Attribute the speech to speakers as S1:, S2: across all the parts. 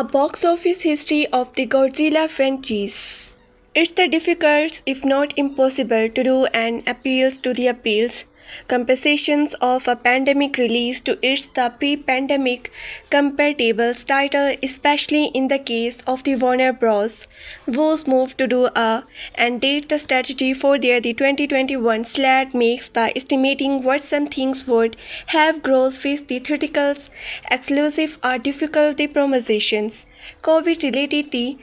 S1: A box office history of the Godzilla franchise. It's the difficult, if not impossible, to do and appeals to the appeals. Compensations of a pandemic release to its the pre-pandemic comparables title, especially in the case of the Warner Bros. Was moved to do a and date the strategy for their the 2021 slate makes the estimating what some things would have gross with the theatricals exclusive are difficult the promotions. COVID related the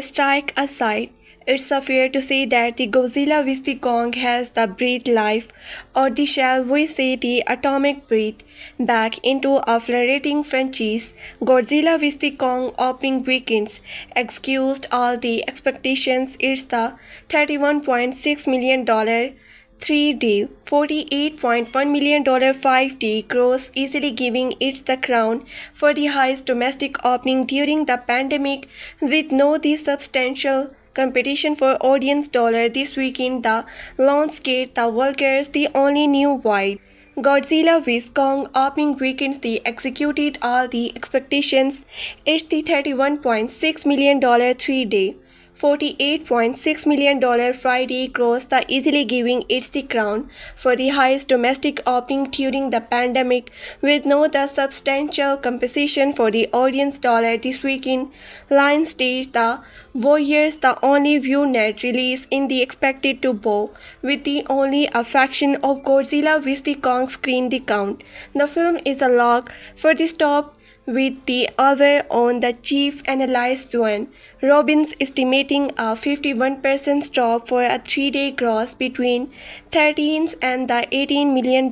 S1: strike aside. It's fair to say that the Godzilla vs. Kong has the breathed life, or the shall we say the atomic breath, back into a flourishing franchise. Godzilla vs. Kong opening weekends excused all the expectations. It's the $31.6 million 3-day, $48.1 million 5-day gross, easily giving it the crown for the highest domestic opening during the pandemic, with no the substantial competition for audience dollar this weekend. The Lionsgate, the Vulgars, the only new wide Godzilla vs. Kong opening weekends they executed all the expectations. It's the $31.6 million 3-day, $48.6 million Friday gross, the easily giving it the crown for the highest domestic opening during the pandemic, with no the substantial competition for the audience dollar this weekend. Lionsgate, the Warriors, the only view net release in the expected to bow, with the only a fraction of Godzilla vs. Kong screen the count. The film is a lock for the top, with the over on the chief analyst Joan Robbins estimating a 51% drop for a 3-day gross between $13 and the $18 million.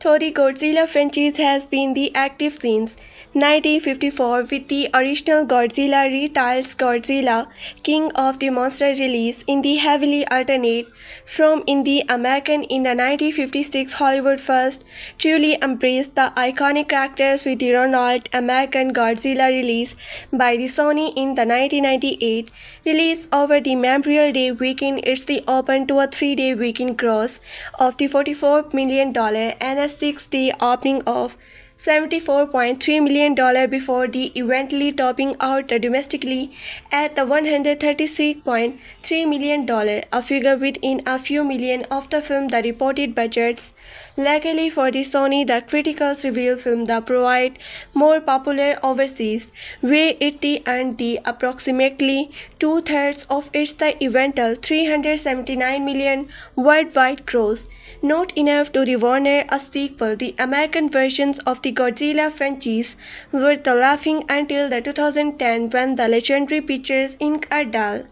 S1: Though the Godzilla franchise has been the active since 1954, with the original Godzilla retitled Godzilla King of the Monsters release in the heavily alternate from in the American in the 1956 Hollywood first truly embraced the iconic characters, with the Ronald American Godzilla release by the Sony in the 1998 release over the Memorial Day weekend. It's the open to a 3-day weekend gross of the $44 million and a 6-day opening of $74.3 million before the eventually topping out domestically at the $133.3 million, a figure within a few million of the film the reported budgets. Luckily for the Sony, the criticals reveal film that provide more popular overseas, where it earned the approximately 2/3 of its the eventual $379 million worldwide gross. Not enough to warrant a sequel, the American versions of the Godzilla franchise were the laughing until the 2010 when the Legendary Pictures Inc. are dull.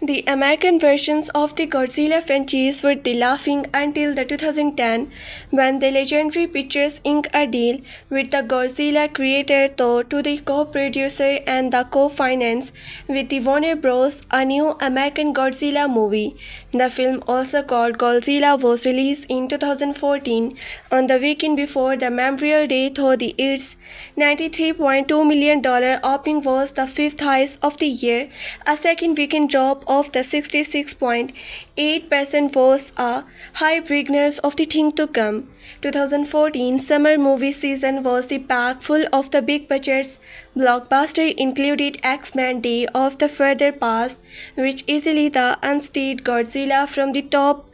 S1: The American versions of the Godzilla franchise were the laughing until the 2010 when the Legendary Pictures Inc. a deal with the Godzilla creator though to the co-producer and the co-finance with the Warner Bros. A new American Godzilla movie. The film, also called Godzilla, was released in 2014 on the weekend before the Memorial Day, though its $93.2 million opening was the fifth highest of the year. A second weekend drop of the 66.8% was a high beginners of the thing to come. 2014 summer movie season was the pack full of the big budgets. Blockbuster included X-Men Day of the Further Past, which easily the unstayed Godzilla from the top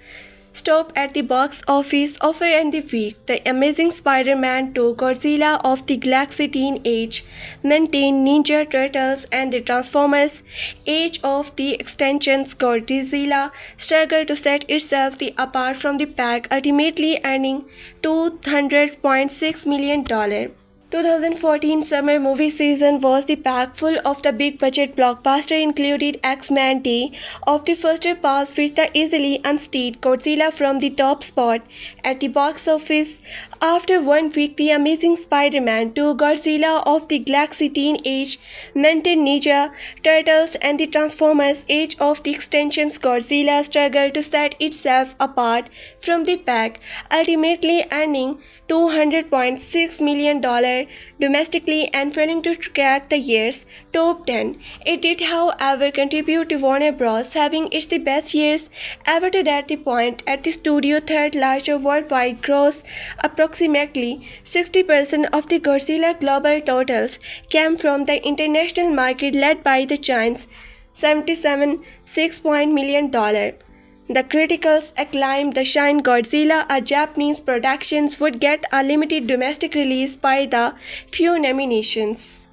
S1: stop at the box office offer in the week. The Amazing Spider-Man 2, Godzilla of the Galaxy Teenage Mutant Ninja Turtles, and the Transformers Age of the Extensions. Godzilla struggled to set itself apart from the pack, ultimately earning $200.6 million. 2014 summer movie season was the pack full of the big budget blockbuster included X-Men Day of the First Pass, which the easily unstayed Godzilla from the top spot at the box office. After 1 week, The Amazing Spider-Man 2, Godzilla of the Galaxy Teenage Mutant Ninja Turtles, and the Transformers Age of the Extensions. Godzilla struggled to set itself apart from the pack, ultimately earning $200.6 million domestically and failing to crack the year's top 10. It did, however, contribute to Warner Bros. Having its the best years ever to that point at the studio third largest worldwide gross. Approximately 60% of the Godzilla global totals came from the international market led by the Giants, $77.6 million. The criticals acclaimed the Shin Godzilla, a Japanese production, would get a limited domestic release by the few nominations.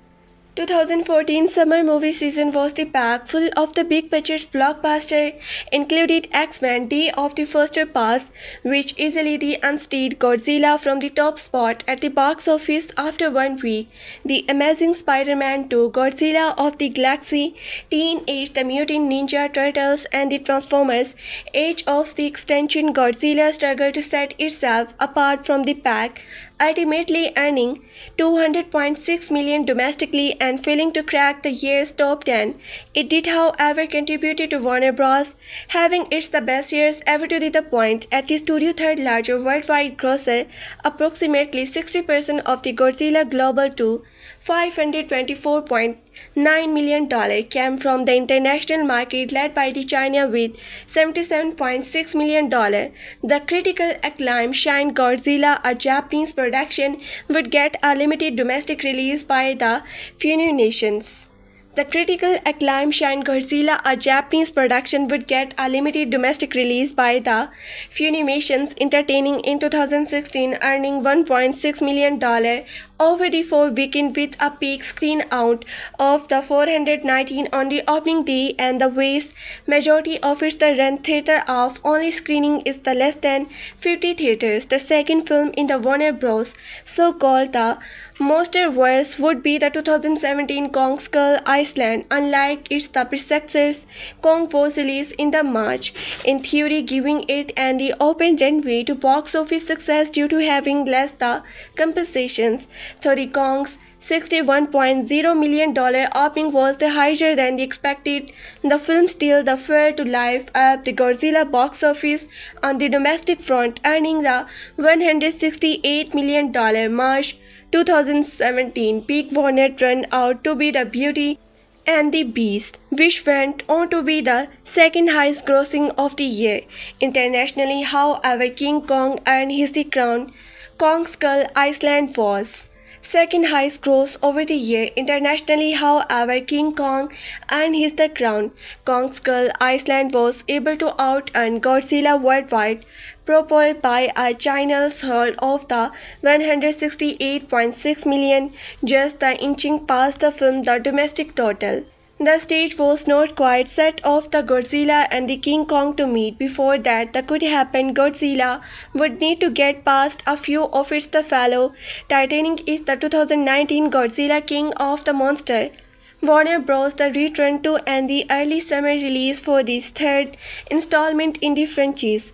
S1: 2014 summer movie season was the pack full of the big budget blockbuster, included X-Men Day of the First Pass, which easily the unsteered Godzilla from the top spot at the box office after 1 week, The Amazing Spider-Man 2, Godzilla of the Galaxy, Teenage the Mutant Ninja Turtles, and the Transformers Age of the Extinction. Godzilla struggled to set itself apart from the pack, ultimately earning $200.6 million domestically and failing to crack the year's top 10. It did, however, contribute to Warner Bros. Having its the best years ever to the point at the studio third largest worldwide grosser. Approximately 60% of the Godzilla Global 2, $524.9 million came from the international market led by the China with $77.6 million. The critical acclaim Shin Godzilla, a Japanese production, would get a limited domestic release by the few nations. The critical acclaimed Shin Godzilla, a Japanese production, would get a limited domestic release by the Funimation Entertaining in 2016, earning $1.6 million over the 4 weekend with a peak screen out of the 419 on the opening day, and the vast majority of its the run theater of only screening is the less than 50 theaters. The second film in the Warner Bros. So-called the MonsterVerse would be the 2017 Kong Skull Island. Unlike its the predecessors, Kong was released in the March, in theory giving it and the open runway to box office success due to having less the compensations. So the Kong's $61.0 million opening was the higher than the expected. The film still failed to live up the Godzilla box office on the domestic front, earning the $168 million March 2017 peak. Warner turned out to be the Beauty and the Beast, which went on to be the second highest grossing of the year. Internationally, however, King Kong earned his the crown. Kong Skull Island was second highest gross over the year. Internationally, however, King Kong earned his the crown. Kong Skull Island was able to out-earn Godzilla worldwide, propelled by a China's hold of the $168.6 million, just the inching past the film the domestic total. The stage was not quite set of the Godzilla and the King Kong to meet. Before that could happen, Godzilla would need to get past a few of its the fellow titanic is the 2019 Godzilla King of the Monster. Warner Bros. The return to and the early summer release for this third installment in the franchise,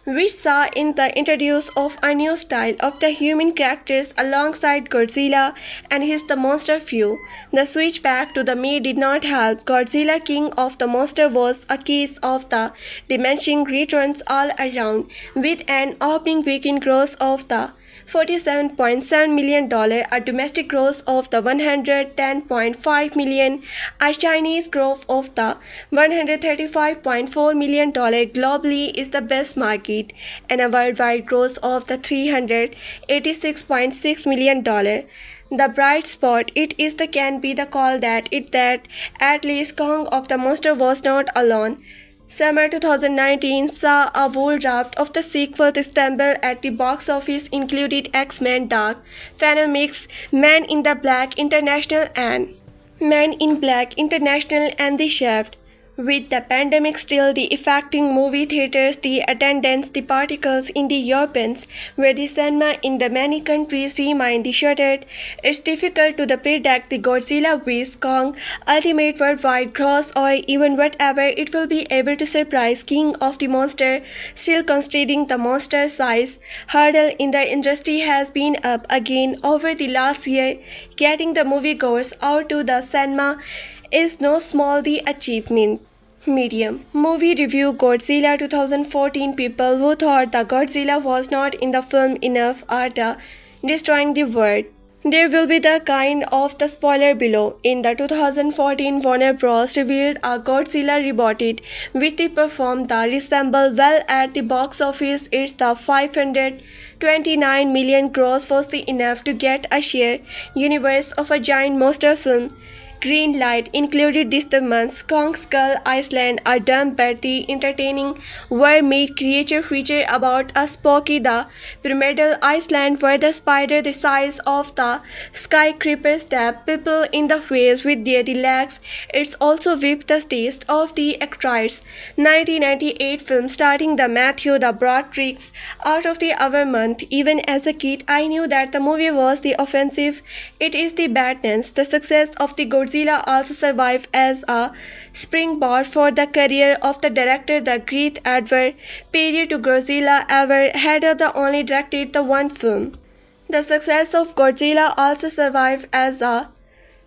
S1: which saw in the introduce of a new style of the human characters alongside Godzilla and his the monster few. The switch back to the May did not help. Godzilla King of the Monster was a case of the diminishing returns all around, with an opening weekend gross of the $47.7 million, a domestic gross of the $110.5 million, a Chinese gross of the $135.4 million globally is the best market, and a worldwide gross of the $386.6 million. The bright spot it is the can be the call that at least Kong of the Monster was not alone. Summer 2019 saw a whole raft of the sequels stumble at the box office, included X-Men Dark Phoenix, Man in Black International and The Shaft. With the pandemic still affecting movie theaters, the attendance, the particles in the Europeans, where the cinema in the many countries remain shuttered, it's difficult to predict the Godzilla vs. Kong ultimate worldwide gross or even whatever it will be able to surprise King of the Monster. Still, considering the monster size hurdle in the industry has been up again over the last year, getting the moviegoers out to the cinema is no small achievement. Medium. Movie review Godzilla 2014. People who thought the Godzilla was not in the film enough are the destroying the world. There will be the kind of the spoiler below. In the 2014 Warner Bros. Revealed a Godzilla rebooted, which they performed the resemble well at the box office. It's the 529 million gross was the enough to get a share universe of a giant monster film. Green Light included this month's Kong Skull Island, a dumb but the entertaining war-made creature feature about a Spooky the primordial island where the spider the size of the skyscraper stab people in the face with their legs. It's also whipped the taste of the actress. 1998 film starting the Matthew the Broad Tricks out of the our month. Even as a kid, I knew that the movie was the offensive. It is the badness. The success of the Godzilla also survived as a springboard for the career of the director. The great Edward period to Godzilla ever had the only directed the one film. The success of Godzilla also survived as a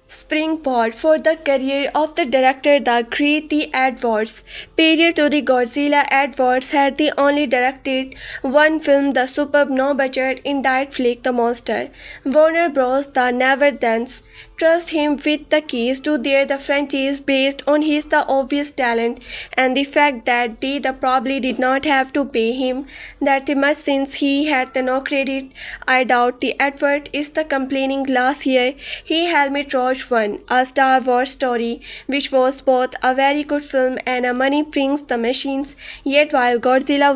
S1: springboard for the career of the director. The great the Edwards period to the Godzilla. Edwards had the only directed one film, the superb no-budget indie flick The Monster. Warner Bros. The never thence trust him with the keys to their the franchise based on his the obvious talent and the fact that they the probably did not have to pay him that much since he had the no credit. I doubt the Edward is the complaining. Last year he helped Trosh One, a Star Wars story, which was both a very good film and a money brings the machines. Yet while Godzilla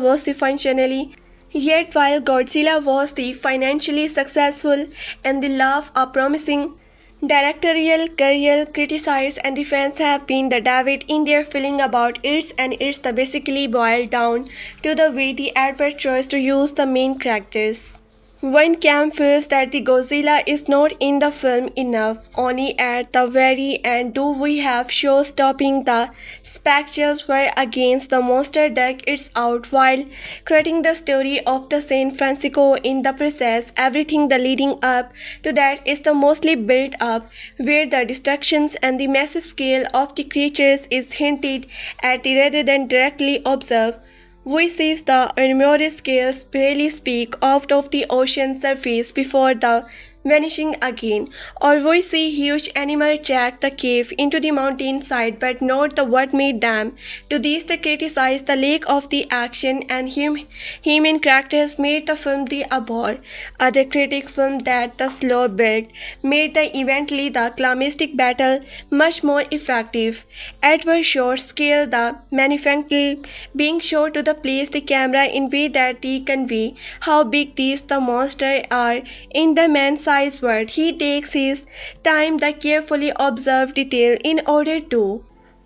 S1: was the financially successful and the laugh a promising directorial career, criticized and the fans have been the David in their feeling about it, and it's the basically boiled down to the way the Edward chose to use the main characters. One camp feels that the Godzilla is not in the film enough. Only at the very end do we have shows stopping the spectacles were against the monster deck it's out while creating the story of the San Francisco in the process. Everything the leading up to that is the mostly built up where the destructions and the massive scale of the creatures is hinted at rather than directly observed. We see the enormous scales barely speak out of the ocean surface before the vanishing again, or we see huge animal track the cave into the mountainside but not the what made them. To these they criticize the lack of the action and human characters made the film the abhor. Other critics film that the slow build made the eventually the climactic battle much more effective. Edward short scale the manufacture being showed to the place the camera in way that they convey how big these the monsters are in the man's size world. He takes his time to carefully observe detail in order to.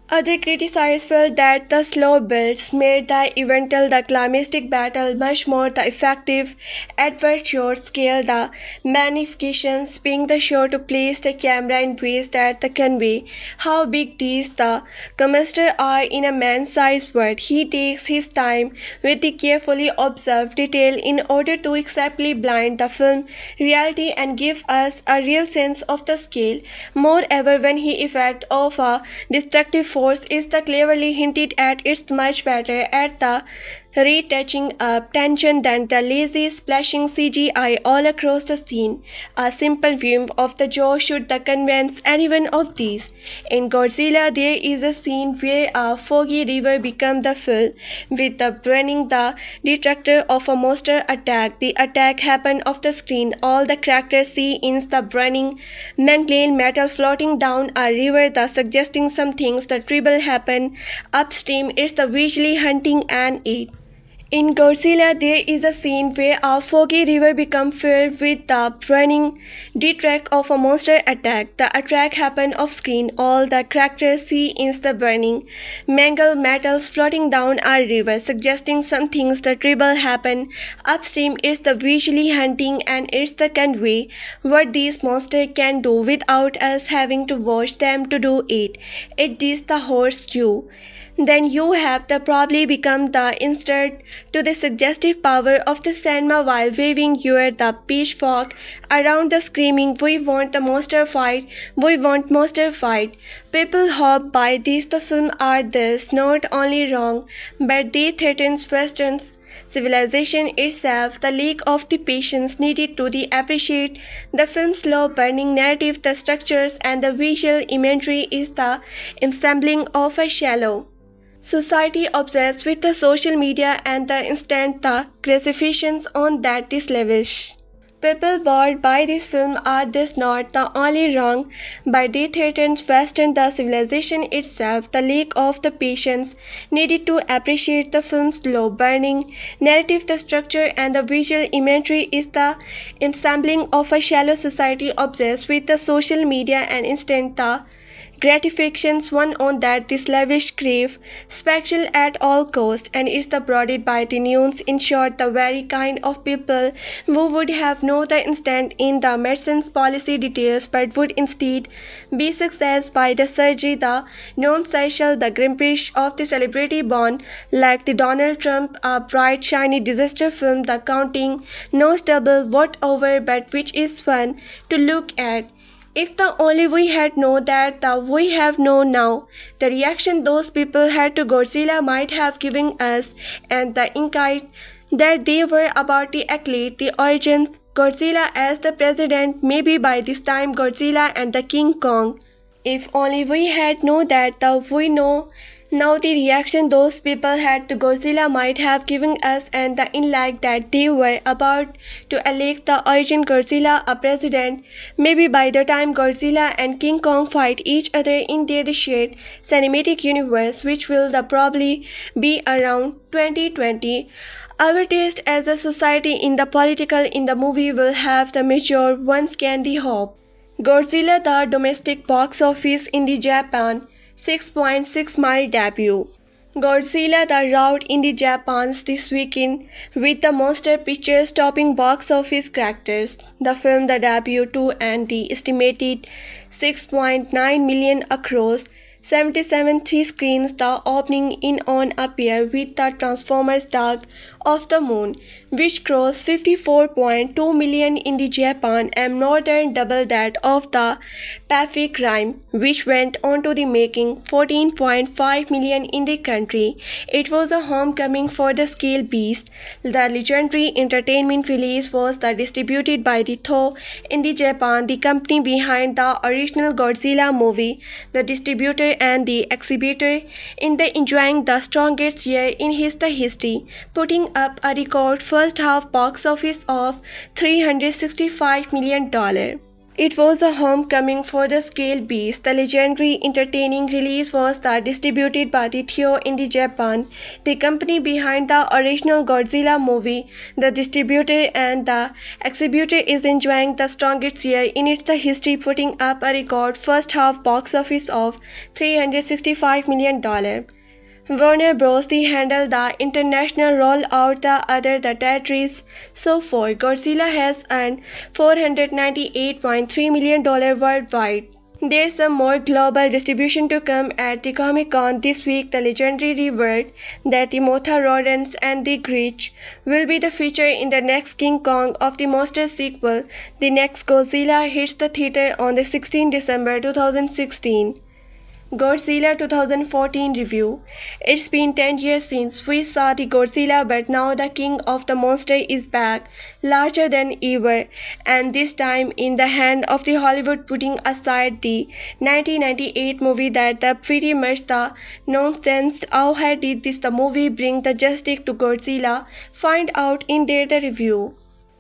S1: Other criticizers felt that the slow builds made the eventual the climactic battle much more the effective. Edward short scale the magnifications being the show to place the camera in ways that the convey how big these the monsters are in a man-sized world. He takes his time with the carefully observed detail in order to exactly blind the film reality and give us a real sense of the scale. Moreover, when he effect of a destructive force is the cleverly hinted at, it's much better at the retouching up tension than the lazy splashing CGI all across the scene. A simple view of the jaw should the convince anyone of these. In Godzilla, there is a scene where a foggy river becomes the fill with the burning the detractor of a monster attack. The attack happen off the screen. All the characters see is the burning mantled metal floating down a river, thus suggesting some things the trouble happen upstream. It's the visually hunting and it. In Godzilla, there is a scene where a foggy river becomes filled with the burning detract of a monster attack. The attack happens off screen. All the characters see is the burning mangled metals floating down a river, suggesting some things the trouble happen upstream. It's the visually hunting and it's the convey what these monsters can do without us having to watch them to do it. It is the horse you. Then you have the probably become the insert to the suggestive power of the cinema while waving your the pitchfork around the screaming, we want the monster fight, we want monster fight. People hope by this the film are thus not only wrong, but they threaten Western civilization itself. The lack of the patience needed to appreciate the film's slow-burning narrative, the structures, and the visual imagery is the ensembling of a shallow society obsessed with the social media and the instant the gratifications on that is lavish. People bored by this film are thus not the only wrong, but they threaten Western the civilization itself. The lack of the patience needed to appreciate the film's slow burning narrative, the structure, and the visual imagery is the ensembling of a shallow society obsessed with the social media and instant the gratifications one on that this lavish crave spectacle at all cost, and is the brooded by the nuance. In short, the very kind of people who would have no the instant in the medicine's policy details but would instead be success by the surgery, the non-social, the grimpish of the celebrity born like the Donald Trump, a bright shiny disaster film, the counting nose double whatever, but which is fun to look at. If the only we had known that the we have known now, the reaction those people had to Godzilla might have given us, and the insight that they were about to accolade the origins Godzilla as the president, maybe by this time Godzilla and the King Kong. If only we had known that the we know now, the reaction those people had to Godzilla might have given us, and the insight that they were about to elect the origin Godzilla a president, maybe by the time Godzilla and King Kong fight each other in their shared cinematic universe, which will probably be around 2020. Our taste as a society in the political in the movie will have the mature once can the hope. Godzilla the domestic box office in the Japan 6.6 mile debut. Godzilla the rout in the Japan's this weekend with the monster pictures topping box office characters. The film the debut to and the estimated 6.9 million across 77 three screens, the opening in on a pair with the Transformers Dark of the Moon, which grossed 54.2 million in the Japan and more than double that of the Pacific Rim, which went on to the making 14.5 million in the country. It was a homecoming for the scale beast. The legendary entertainment release was distributed by the Toho in the Japan, the company behind the original Godzilla movie. The distributor and the exhibitor in the enjoying the strongest year in his history, putting up a record first half box office of $365 million. It was a homecoming for the scale beast. The legendary entertaining release was distributed by the Toho in the Japan, the company behind the original Godzilla movie. The distributor and the exhibitor is enjoying the strongest year in its history, putting up a record first half box office of $365 million. Warner Bros. Handled the international rollout, the other the territories. So far, Godzilla has earned $498.3 million worldwide. There's some more global distribution to come at the Comic-Con this week. The legendary revealed that the Mothra rodents and the Grinch will be the feature in the next King Kong of the Monsters sequel. The next Godzilla hits the theater on the 16th December 2016. Godzilla 2014 review. It's been 10 years since we saw the Godzilla, but now the king of the monster is back, larger than ever, and this time in the hand of the Hollywood, putting aside the 1998 movie that pretty much the nonsense. How did this the movie bring the justice to Godzilla? Find out in their review.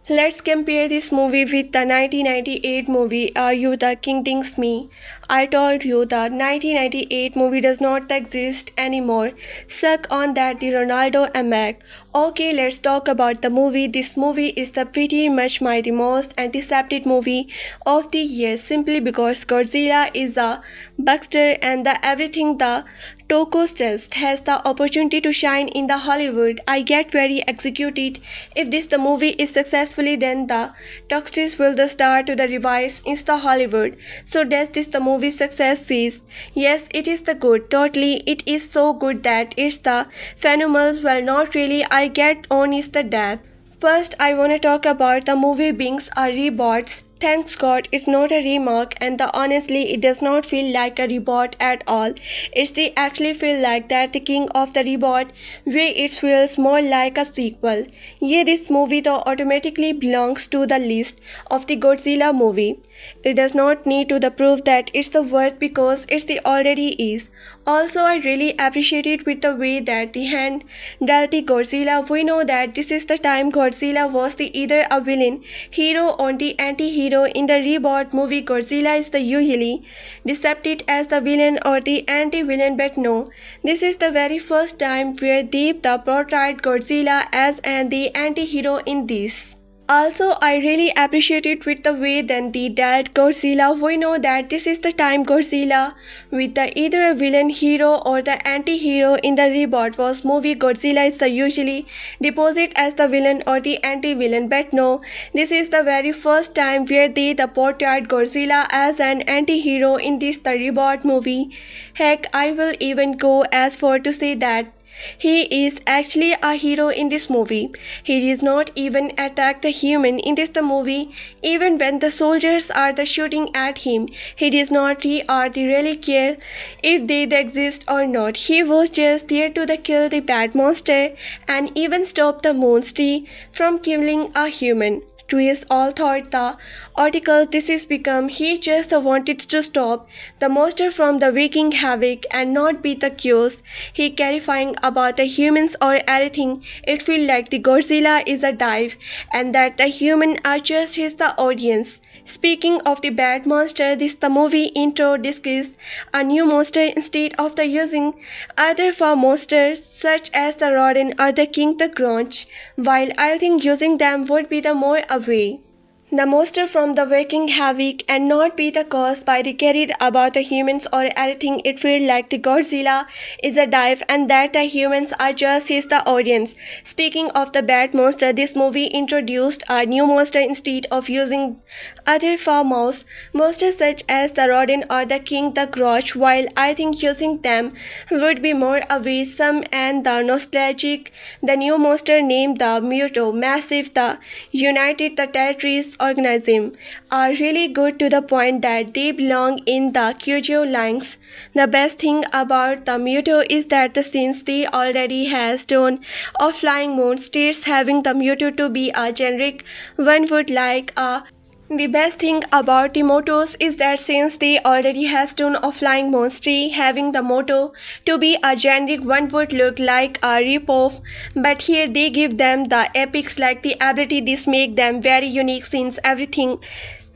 S1: Let's compare this movie with the 1998 movie. Are you the kidding me? I told you the 1998 movie does not exist anymore. Suck on that, the Ronaldo Amac. Okay, let's talk about the movie. This movie is pretty much the most anticipated movie of the year, simply because Godzilla is a buster and everything the Toko says has the opportunity to shine in the Hollywood. I get very executed. If this the movie is successfully, then the Toxis will the star to the revise in the Hollywood. So does this the movie success is? Yes, it is the good. Totally, it is so good that it's the phenomenal. Well, not really. I get on is the death. First, I wanna talk about the movie being a reboot. thanks God it's not a remake, and honestly it does not feel like a reboot at all. It actually feel like that the king of the reboot, where it feels more like a sequel. Yeah, this movie though automatically belongs to the list of the Godzilla movie. It does not need to the proof that it's the worth because it's the already is. Also, I really appreciate it with the way that the hand dealt the Godzilla. We know that this is the time Godzilla was the either a villain, hero or the anti-hero. In the reboot movie, Godzilla is the usually depicted as the villain or the anti-villain, but no, this is the very first time where Deep the portrayed Godzilla as the anti-hero in this. Also, I really appreciate it with the way then the dead Godzilla. We know that this is the time Godzilla with the either a villain, hero or the anti-hero. In the reboot was movie, Godzilla is the usually deposit as the villain or the anti-villain, but no, this is the very first time where they the portrayed Godzilla as an anti-hero in this the reboot movie. Heck, I will even go as far to say that he is actually a hero in this movie. He does not even attack the human in this the movie. Even when the soldiers are the shooting at him, he does not really care if they exist or not. He was just there to the kill the bad monster and even stop the monster from killing a human. Twist all thought the article this is become he just wanted to stop the monster from the wreaking havoc and not be the cause he clarifying about the humans or anything. It feel like the Godzilla is a dive and that the human are just his the audience. Speaking of the bad monster, this the movie intro discussed a new monster instead of the using other for monsters such as the rodent or the king the grunge, while I think using them would be the more away the monster from the wreaking havoc and not be the cause by the carried about the humans or anything. It feel like the Godzilla is a dive and that the humans are just his the audience. Speaking of the bad monster, this movie introduced a new monster instead of using other farm mouse monsters such as the rodent or the king the grudge, while I think using them would be more awesome and the nostalgic. The new monster named the Muto Massive the United the Territories organism are really good to the point that they belong in the Kyoto lines. The best thing about the Muto is that since they already has done of flying monsters, having the Muto to be a generic one would like a the best thing about the motos is that since they already have done a flying monster, having the motto to be a generic one would look like a ripoff, but here they give them the epics like the ability. This make them very unique since everything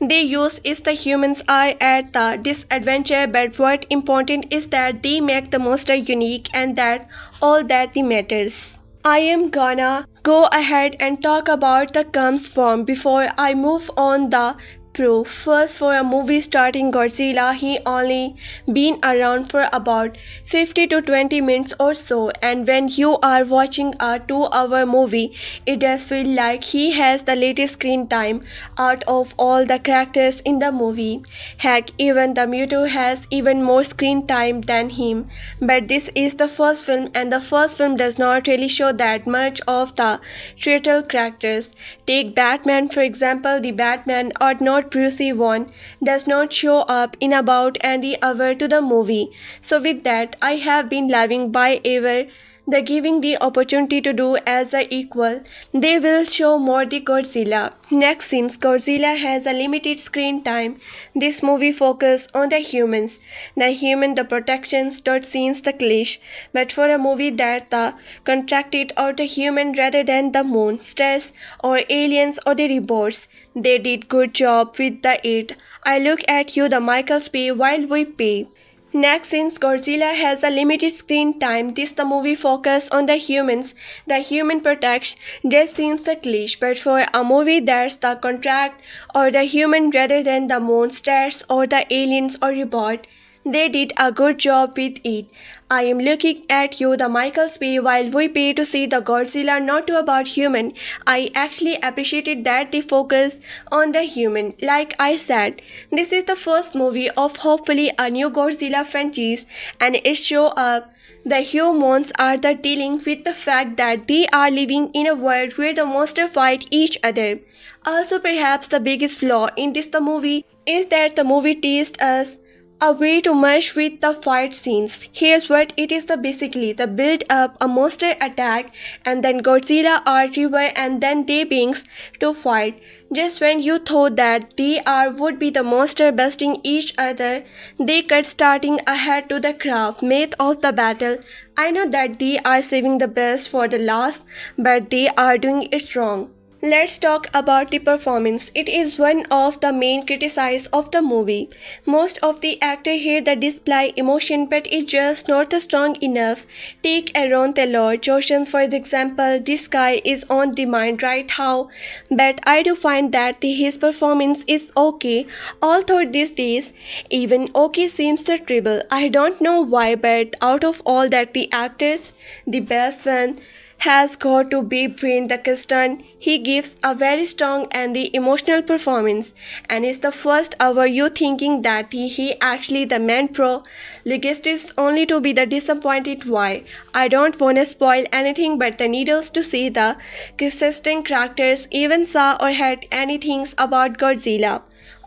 S1: they use is the humans are at the disadvantage, but what important is that they make the monster unique and that all that the matters. I am gonna go ahead and talk about the comes from before I move on the pro. First, for a movie starting Godzilla, he only been around for about 50 to 20 minutes or so, and when you are watching a 2-hour movie, it does feel like he has the latest screen time out of all the characters in the movie. Heck, even the Mewtwo has even more screen time than him. But this is the first film, and the first film does not really show that much of the title characters. Take Batman for example. The Batman or not Bruce Wayne does not show up in about any hour to the movie. So with that, I have been loving by ever the giving the opportunity to do as a equal. They will show more the Godzilla. Next, since Godzilla has a limited screen time, this movie focus on the humans. The human, the protections, dot scenes the clash. But for a movie that the contracted or the human rather than the monsters or aliens or the robots, they did good job with the it. I look at you the Michael's pay while we pay. Next, since Godzilla has a limited screen time, this the movie focus on the humans. The human protects just seems the cliché, but for a movie that's the contract or the human rather than the monsters or the aliens or robot, They did a good job with it. I am looking at you, the Michaels way, while we pay to see the Godzilla not to about human. I actually appreciated that they focus on the human. Like I said, this is the first movie of hopefully a new Godzilla franchise, and it show up the humans are the dealing with the fact that they are living in a world where the monsters fight each other. Also, perhaps the biggest flaw in this the movie is that the movie teased us a way to merge with the fight scenes. Here's what it is: the basically the build up a monster attack and then Godzilla or River and then they beings to fight. Just when you thought that they are would be the monster besting each other, they cut starting ahead to the craft myth of the battle. I know that they are saving the best for the last, but they are doing it wrong. Let's talk about the performance. It is one of the main criticisms of the movie. Most of the actors here that display emotion, but it's just not strong enough. Take Aaron Taylor Johnson for example. This guy is on demand right how, but I do find that his performance is okay. Although these days, even okay seems terrible. I don't know why, but out of all that the actors, the best one has got to be Brian the Custon. He gives a very strong and the emotional performance, and is the first ever you thinking that he actually the main pro is only to be the disappointed why. I don't wanna spoil anything, but the needles to see the consistent characters even saw or heard anything about Godzilla.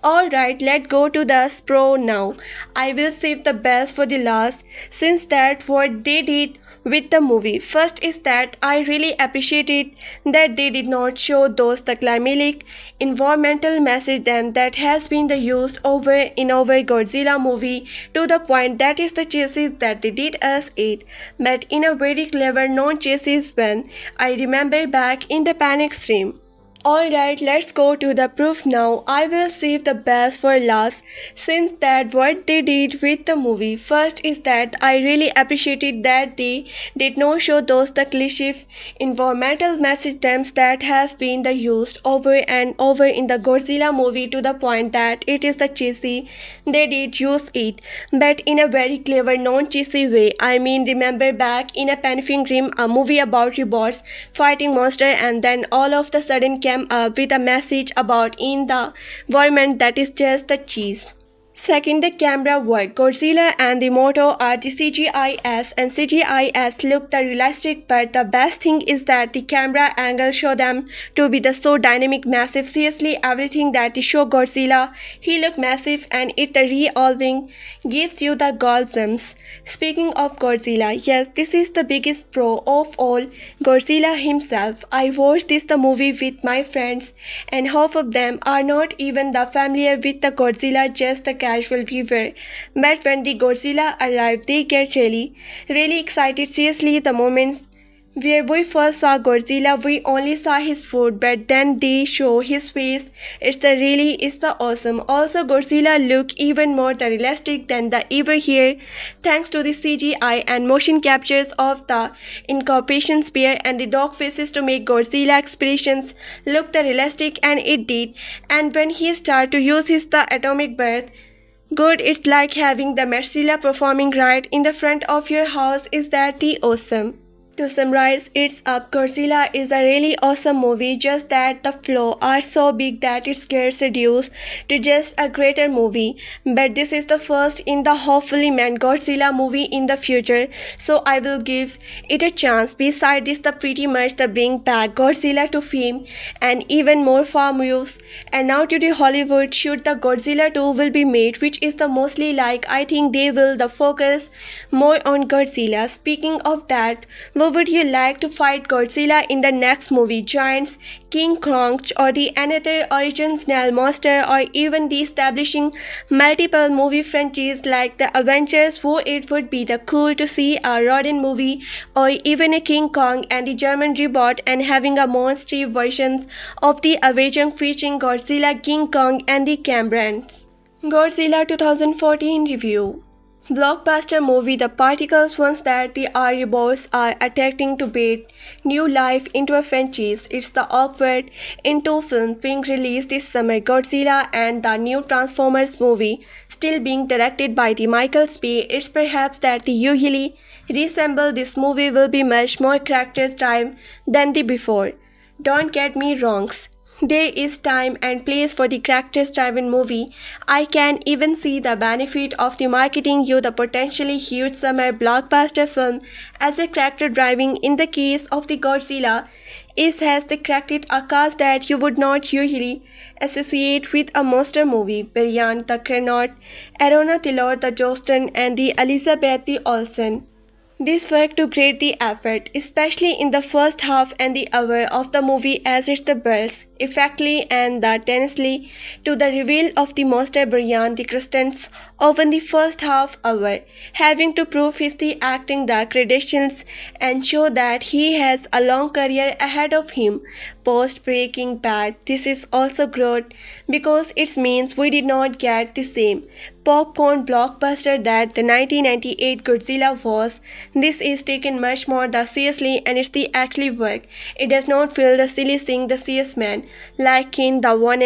S1: Alright, let's go to the pro now. I will save the best for the last, since that's what they did with the movie. First is that I really appreciated that they did not show those the climatic environmental message them that has been the used over in our Godzilla movie to the point that is the chases that they did us it, but in a very clever non-chases when I remember back in the panic stream. Alright, let's go to the proof now. I will save the best for last, since that what they did with the movie. First is that I really appreciated that they did not show those the cliche environmental message themes that have been the used over and over in the Godzilla movie to the point that it is the cheesy. They did use it, but in a very clever non-cheesy way. I mean, remember back in a Pacific Rim, a movie about robots fighting monster, and then all of the sudden came up with a message about in the environment that is just the cheese. Second, the camera work. Godzilla and the Moto are the CGIS, and CGIS look the realistic, but the best thing is that the camera angle show them to be the so dynamic, massive. Seriously, everything that they show Godzilla, he look massive, and it the revolving gives you the goosebumps. Speaking of Godzilla, yes, this is the biggest pro of all, Godzilla himself. I watched this the movie with my friends, and half of them are not even the familiar with the Godzilla, just the casual viewer. But when the Godzilla arrived, they get really excited. Seriously, the moments where we first saw Godzilla, we only saw his foot, but then they show his face. It's the awesome. Also, Godzilla look even more the realistic than the ever here, thanks to the CGI and motion captures of the incorporation spear and the dog faces to make Godzilla expressions look the realistic, and it did. And when he started to use his the atomic breath, good, it's like having the Godzilla performing right in the front of your house. Is that the awesome? To summarize, it's up. Godzilla is a really awesome movie, just that the flaws are so big that it gets reduced to just a greater movie. But this is the first in the hopefully meant Godzilla movie in the future, so I will give it a chance. Besides this, the pretty much the bring back Godzilla to fame and even more far moves. And now to the Hollywood shoot the Godzilla 2 will be made, which is the mostly like I think they will the focus more on Godzilla. Speaking of that, who would you like to fight Godzilla in the next movie? Giants, King Kong, or the another original monster, or even the establishing multiple movie franchises like the Avengers? Who it would be the cool to see a Rodin movie, or even a King Kong and the German reboot, and having a monster versions of the Avengers featuring Godzilla, King Kong, and the Camerons. Godzilla 2014 review. blockbuster movie The Particles once that the Archivals are attempting to breathe new life into a franchise. It's the awkward into film being released this summer, Godzilla and the new Transformers movie still being directed by the Michael Bay. It's perhaps that the usually resemble this movie will be much more character-driven than the before. Don't get me wrong. There is time and place for the character-driven movie. I can even see the benefit of the marketing you the potentially huge summer blockbuster film as a character-driving. In the case of the Godzilla, it has the character a cast that you would not usually associate with a monster movie. Brian the Crenot, Arona Taylor the Johnston, and the Elizabeth the Olsen. This worked to great the effort, especially in the first half and the hour of the movie as it builds effectively and the tensely to the reveal of the monster Brian the Christians over the first half hour, having to prove his the acting the credentials and show that he has a long career ahead of him post Breaking Bad. This is also good because it means we did not get the same popcorn blockbuster that the 1998 Godzilla was. This is taken much more the seriously and it's the actually work. It does not feel the silly seeing the serious man like in the one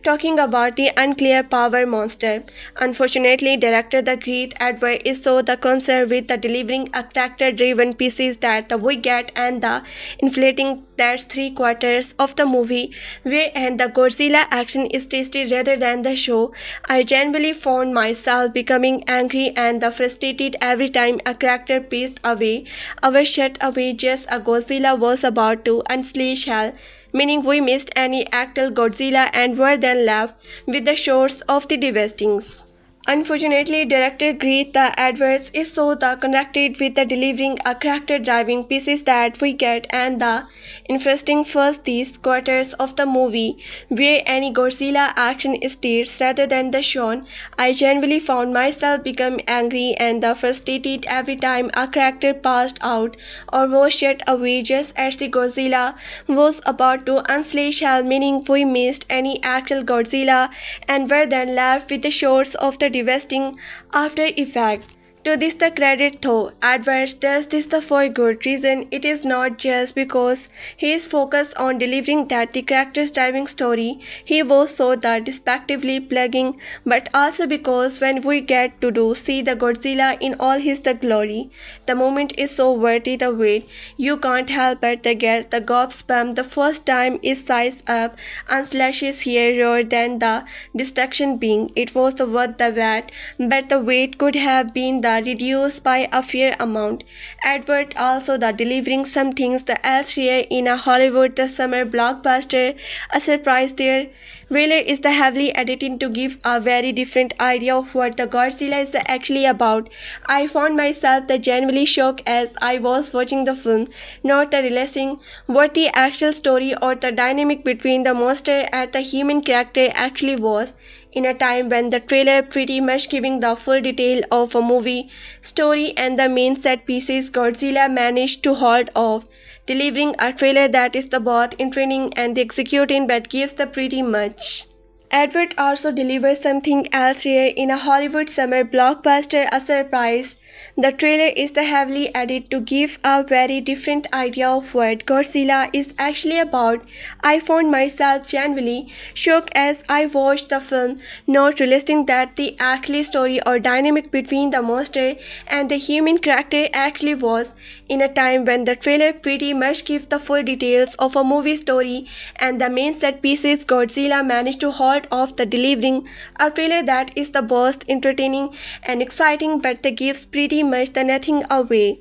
S1: talking about the unclear power monster. Unfortunately, director the Great Edward is so the concerned with the delivering a character-driven pieces that the we get and the inflating that's three-quarters of the movie where and the Godzilla action is tasty rather than the show. I genuinely found myself becoming angry and the frustrated every time a character paced away or shut away just as Godzilla was about to unleash hell, meaning we missed any actual Godzilla and were then left with the shores of the devastings. Unfortunately, director Greta Edwards is so the connected with the delivering a character-driving pieces that we get and the interesting first these quarters of the movie where any Godzilla action is states rather than the shown. I genuinely found myself become angry and the frustrated every time a character passed out or was shut away just as the Godzilla was about to unleash hell, meaning we missed any actual Godzilla and were then left with the shores of the devastating after effects. To this the credit though, Edwards does this the for good reason. It is not just because he is focused on delivering that the character's driving story he was so that despectively plugging, but also because when we get to do see the Godzilla in all his the glory, the moment is so worthy the wait. You can't help but to get the gobs bump the first time is size up and slashes here rather than the destruction being. It was the worth the wait, but the wait could have been the reduced by a fair amount. Edward also the delivering some things the elsewhere in a Hollywood the summer blockbuster. A surprise there really is the heavily editing to give a very different idea of what the Godzilla is actually about. I found myself the genuinely shocked as I was watching the film, not the realizing what the actual story or the dynamic between the monster and the human character actually was, in a time when the trailer pretty much giving the full detail of a movie story and the main set pieces. Godzilla managed to hold off delivering a trailer that is the both entertaining and the executing but gives the pretty much. Edward also delivers something else here in a Hollywood summer blockbuster, a surprise. The trailer is the heavily edited to give a very different idea of what Godzilla is actually about. I found myself genuinely shocked as I watched the film, not realizing that the actual story or dynamic between the monster and the human character actually was, in a time when the trailer pretty much gives the full details of a movie story and the main set pieces. Godzilla managed to hold off the delivering a trailer that is the both entertaining and exciting but that gives pretty much the nothing away.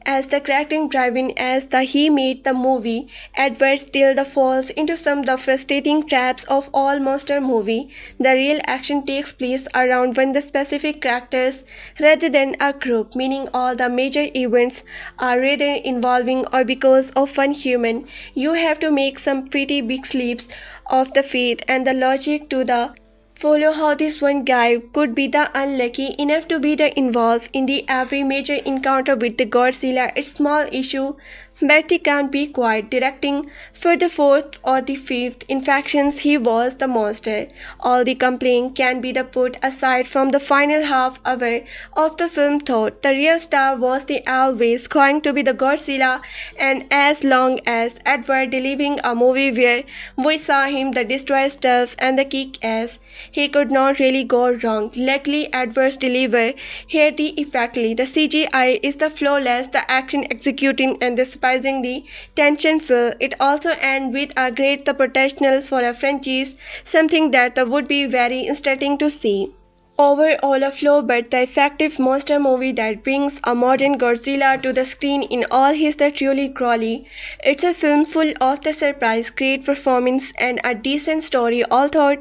S1: As the character driving as the he made the movie, Edward still the falls into some the frustrating traps of all monster movie. The real action takes place around when the specific characters rather than a group, meaning all the major events are rather involving or because of one human. You have to make some pretty big leaps of the faith and the logic to the follow how this one guy could be the unlucky enough to be the involved in the every major encounter with the Godzilla. It's small issue, but he can't be quite directing for the fourth or the fifth infections. He was the monster. All the complaint can be the put aside from the final half hour of the film. Thought the real star was the always going to be the Godzilla, and as long as Edward delivering a movie where we saw him the destroy stuff and the kick ass, he could not really go wrong. Luckily, Edwards delivered here the effectively. The CGI is the flawless, the action executing and the surprisingly tension-filled. It also ends with a great the potential for a franchise, something that would be very interesting to see. Overall a flow but the effective monster movie that brings a modern Godzilla to the screen in all his the truly crawly. It's a film full of the surprise, great performance and a decent story, although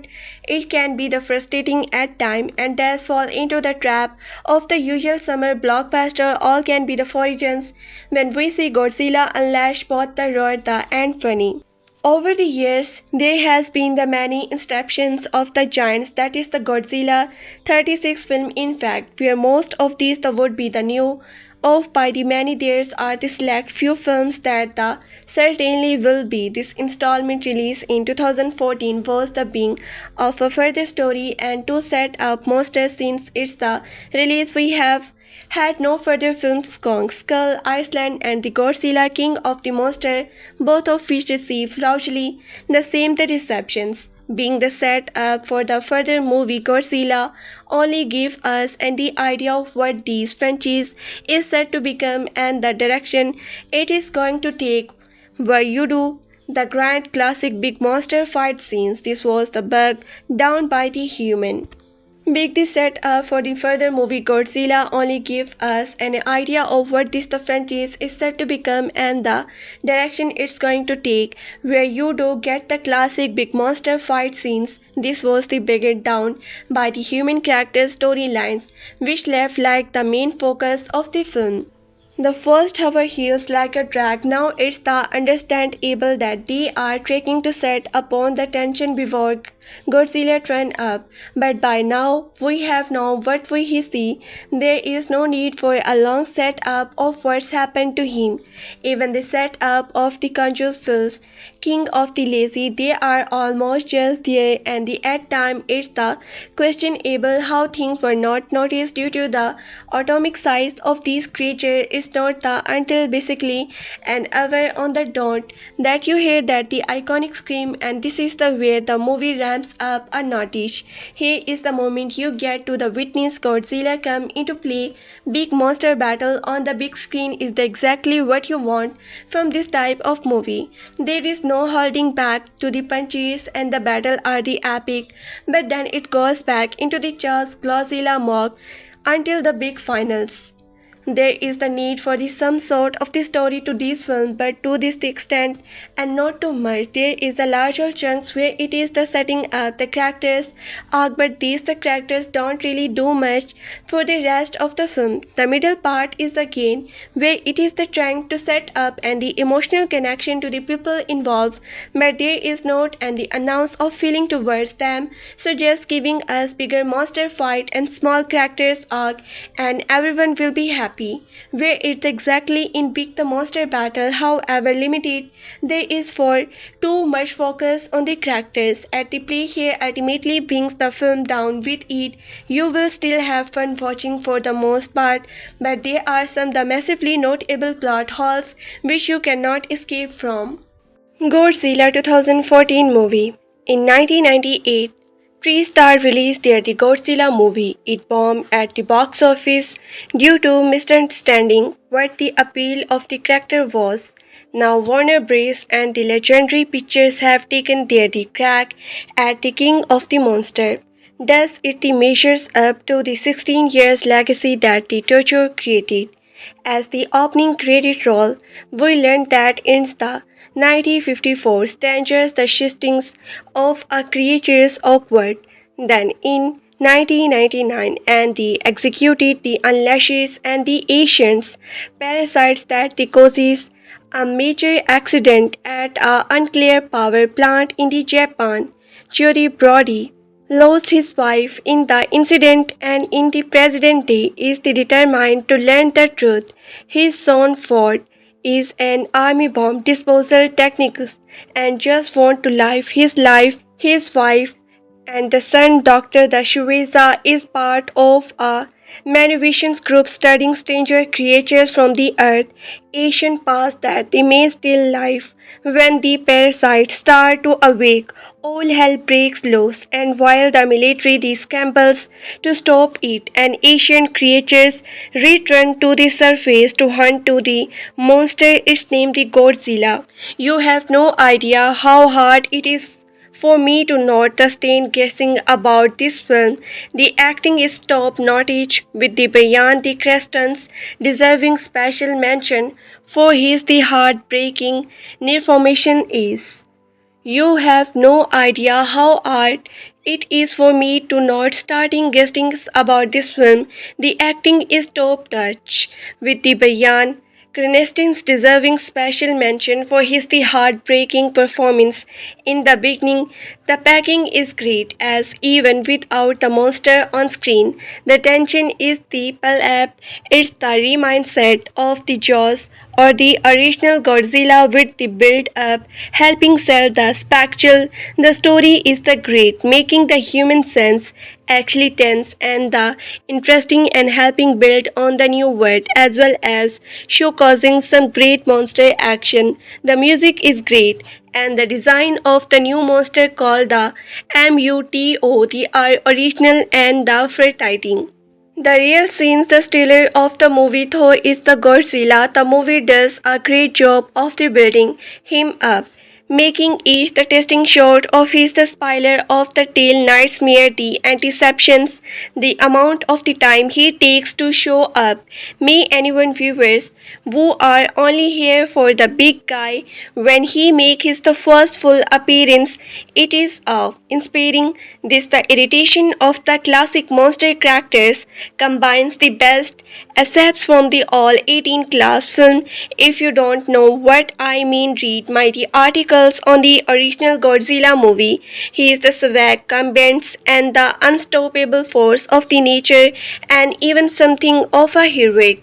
S1: it can be the frustrating at time and does fall into the trap of the usual summer blockbuster. All can be the origins when we see Godzilla unleash both the raw and funny. Over the years, there has been the many inceptions of the giants, that is the Godzilla 36 film in fact, where most of these would be the new of by the many there are the select few films that the certainly will be. This installment release in 2014 was the being of a further story and to set up monsters. Since its the release we have had no further films. Kong Skull Island and the Godzilla King of the Monster, both of which received largely the same the receptions. Being the set up for the further movie, Godzilla only give us and the idea of what this franchise is set to become and the direction it is going to take. Where you do the grand classic big monster fight scenes, this was the bug down by the human. Big the setup for the further movie Godzilla only give us an idea of what this the franchise is set to become and the direction it's going to take, where you do get the classic big monster fight scenes. This was the biggest down by the human character storylines, which left like the main focus of the film. The first hour heals like a drag. Now it's the understandable that they are trying to set upon the tension before Godzilla turn up. But by now we have known what we see. There is no need for a long setup of what's happened to him. Even the setup of the conscious feels king of the lazy. They are almost just there, and at time it's the questionable how things were not noticed due to the atomic size of these creatures. It's not the until basically an hour on the dot that you hear that the iconic scream, and this is the where the movie ramps up a notch. Here is the moment you get to the witness Godzilla come into play. Big monster battle on the big screen is the exactly what you want from this type of movie. There is no holding back to the punches and the battle are the epic, but then it goes back into the Charles Godzilla mock until the big finals. There is the need for some sort of the story to this film, but to this extent and not too much. There is a larger chunks where it is the setting up the characters arc, but these the characters don't really do much for the rest of the film. The middle part is again where it is the trying to set up and the emotional connection to the people involved, but there is not and the announce of feeling towards them, so just giving us bigger monster fight and small characters arc and everyone will be happy. Where it's exactly in big the monster battle, however limited, there is for too much focus on the characters at the play here ultimately brings the film down with it. You will still have fun watching for the most part, but there are some the massively notable plot holes which you cannot escape from. Godzilla 2014 movie. In 1998, Three-Star released their The Godzilla Movie. It bombed at the box office due to misunderstanding what the appeal of the character was. Now Warner Bros. And the Legendary Pictures have taken their the crack at the King of the Monster. Thus, it measures up to the 16 years legacy that the Torture created. As the opening credit roll, we learned that in the 1954 strangers the shiftings of a creature's awkward. Then in 1999 and the executed the unleashes and the Asians parasites that the causes a major accident at a unclear power plant in the Japan. Judy Brody lost his wife in the incident and in the present day is determined to learn the truth. His son Ford is an army bomb disposal technique and just want to live his life. His wife and the son Dr. Dashureza is part of a Manovisions group studying stranger creatures from the earth, ancient past that they may still live. When the parasites start to awake, all hell breaks loose, and while the military scrambles to stop it, and ancient creatures return to the surface to hunt to the monster is named the Godzilla. You have no idea how hard it is for me to not sustain guessing about this film. The acting is top notch with the Bayan the Crestons deserving special mention for his the heartbreaking information is. You have no idea how hard it is for me to not starting guessing about this film. The acting is top touch with the Bayan Cranestin's deserving special mention for his the heartbreaking performance in the beginning. The packing is great as even without the monster on screen, the tension is the palpable. It's the remindset of the Jaws or the original Godzilla with the build up, helping sell the spectacle. The story is the great, making the human sense actually tense and the interesting and helping build on the new world as well as show causing some great monster action. The music is great and the design of the new monster called the MUTO, the original and the frightening. The real scenes, the stealer of the movie though is the Godzilla. The movie does a great job of the building him up, making each the testing shot of his the spoiler of the tail nightmare the anticeptions, the amount of the time he takes to show up. May anyone viewers who are only here for the big guy when he make his the first full appearance, it is inspiring. This the irritation of the classic monster characters combines the best assets from the all 18 class film. If you don't know what I mean, read my the articles on the original Godzilla movie. He is the swag, combats and the unstoppable force of the nature and even something of a heroic.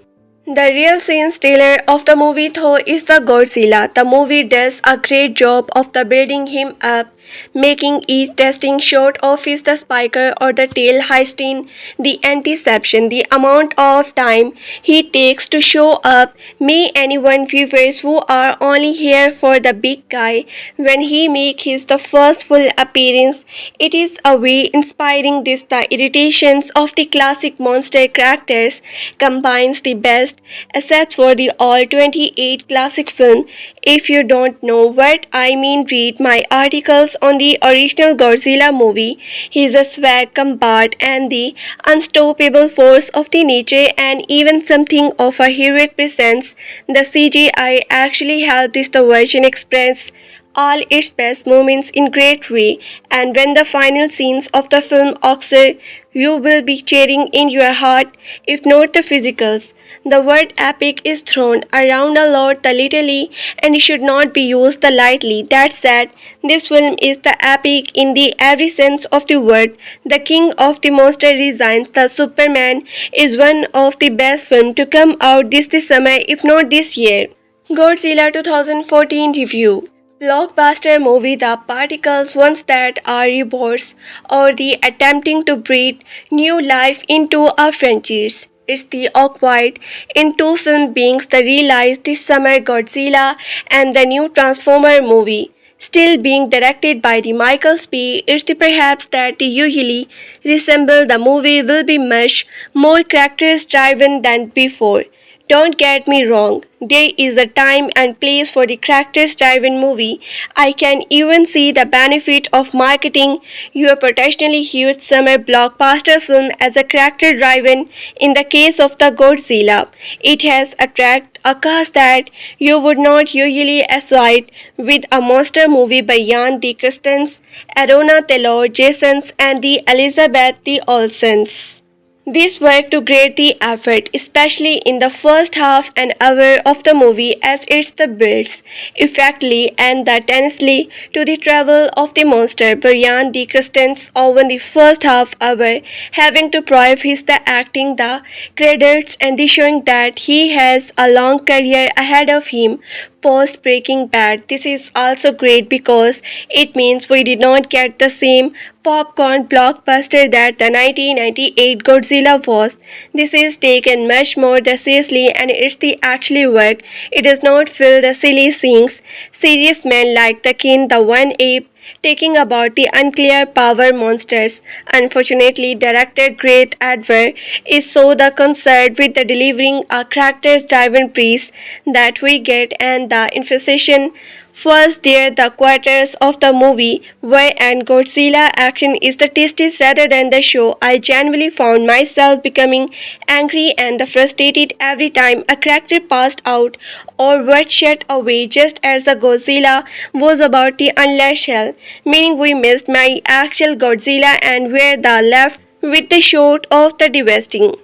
S1: The real scene stealer of the movie though is the Godzilla. The movie does a great job of the building him up, making each testing shot of his the spiker or the tail heisting the antiception, the amount of time he takes to show up. May anyone viewers who are only here for the big guy when he make his the first full appearance, it is a way inspiring. This the irritations of the classic monster characters combines the best assets for the all 28 classic film. If you don't know what I mean, read my articles on the original Godzilla movie. He is a swag combat and the unstoppable force of the nature and even something of a heroic presence. The CGI actually helped this the version express all its best moments in great way, and when the final scenes of the film occur, you will be cheering in your heart if not the physicals. The word epic is thrown around a lot the literally and it should not be used the lightly. That said, this film is the epic in the every sense of the word. The King of the Monster resigns. The Superman is one of the best films to come out this summer if not this year. Godzilla 2014 review. Blockbuster movie The Particles ones that are rebirths or the attempting to breathe new life into a franchise. It's the awkward in two film beings the realized this summer Godzilla and the new Transformer movie. Still being directed by the Michael Bay, it's the perhaps that they usually resemble the movie will be much more characters driven than before. Don't get me wrong, there is a time and place for the character-driven movie. I can even see the benefit of marketing your potentially huge summer blockbuster film as a character-driven. In the case of the Godzilla, it has attracted a cast that you would not usually associate with a monster movie by Jan de Christens, Arona Taylor Jasons, and the Elizabeth the Olsens. This worked to great effort, especially in the first half an hour of the movie as it builds effectively and the tensely to the travel of the monster beyond the crescents over the first half hour, having to prove his the acting the credits and showing that he has a long career ahead of him post Breaking Bad. This is also great because it means we did not get the same popcorn blockbuster that the 1998 Godzilla was. This is taken much more seriously and it's the actually work. It does not feel the silly things. Serious men like the king, the one ape, taking about the unclear power monsters. Unfortunately, director Great Adver is so the concerned with the delivering a character-driven piece that we get and the infestation. First, there the quarters of the movie where and Godzilla action is the tastiest rather than the show. I genuinely found myself becoming angry and frustrated every time a character passed out or was shut away just as the Godzilla was about to unleash hell, meaning we missed my actual Godzilla and were the left with the shot of the devastating.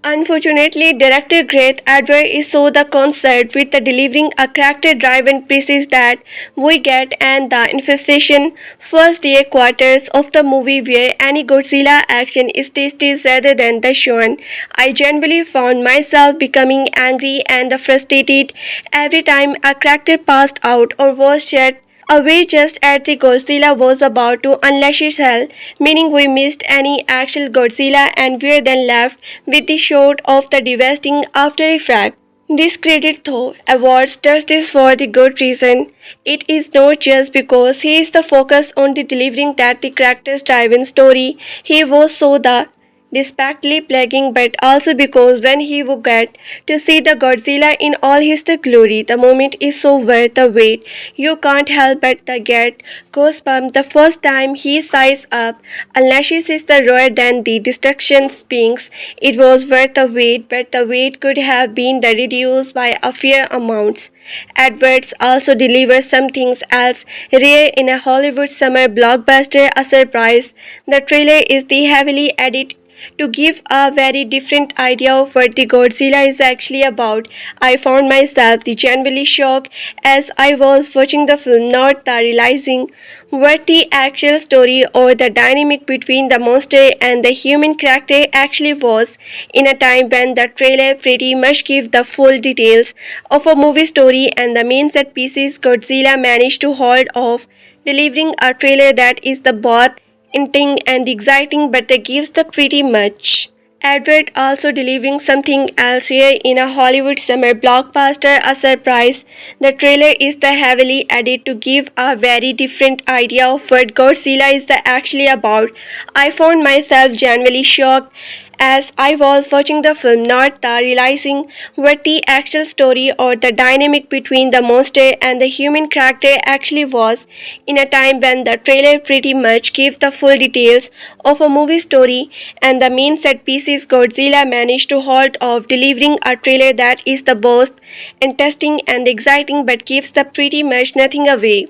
S1: Unfortunately, director Greg Adver is so the concert with the delivering a character-driven pieces that we get and the infestation first the quarters of the movie where any Godzilla action is tasty rather than the shown. I genuinely found myself becoming angry and frustrated every time a character passed out or was shot away just as the Godzilla was about to unleash its hell, meaning we missed any actual Godzilla and were then left with the shot of the devastating after effect. This credit though awards does this for the good reason. It is not just because he is the focus on the delivering that the character's driven story. He was so the despicably plaguing, but also because when he would get to see the Godzilla in all his the glory, the moment is so worth the wait. You can't help but the get goosebumps the first time he sighs up, unlashes is the roar than the destruction speaks. It was worth the wait, but the wait could have been the reduced by a fair amount. Adverts also deliver some things else rare in a Hollywood summer blockbuster, a surprise. The trailer is the heavily edited to give a very different idea of what the Godzilla is actually about. I found myself genuinely shocked as I was watching the film, not realizing what the actual story or the dynamic between the monster and the human character actually was in a time when the trailer pretty much gave the full details of a movie story and the main set pieces Godzilla managed to hold off, delivering a trailer that is the both inting and exciting but they gives the pretty much. Advert also delivering something else here in a Hollywood summer blockbuster, a surprise. The trailer is the heavily edited to give a very different idea of what Godzilla is the actually about. I found myself genuinely shocked as I was watching the film, not realizing what the actual story or the dynamic between the monster and the human character actually was, in a time when the trailer pretty much gave the full details of a movie story and the main set pieces Godzilla managed to hold off, delivering a trailer that is the both interesting and exciting but gives the pretty much nothing away.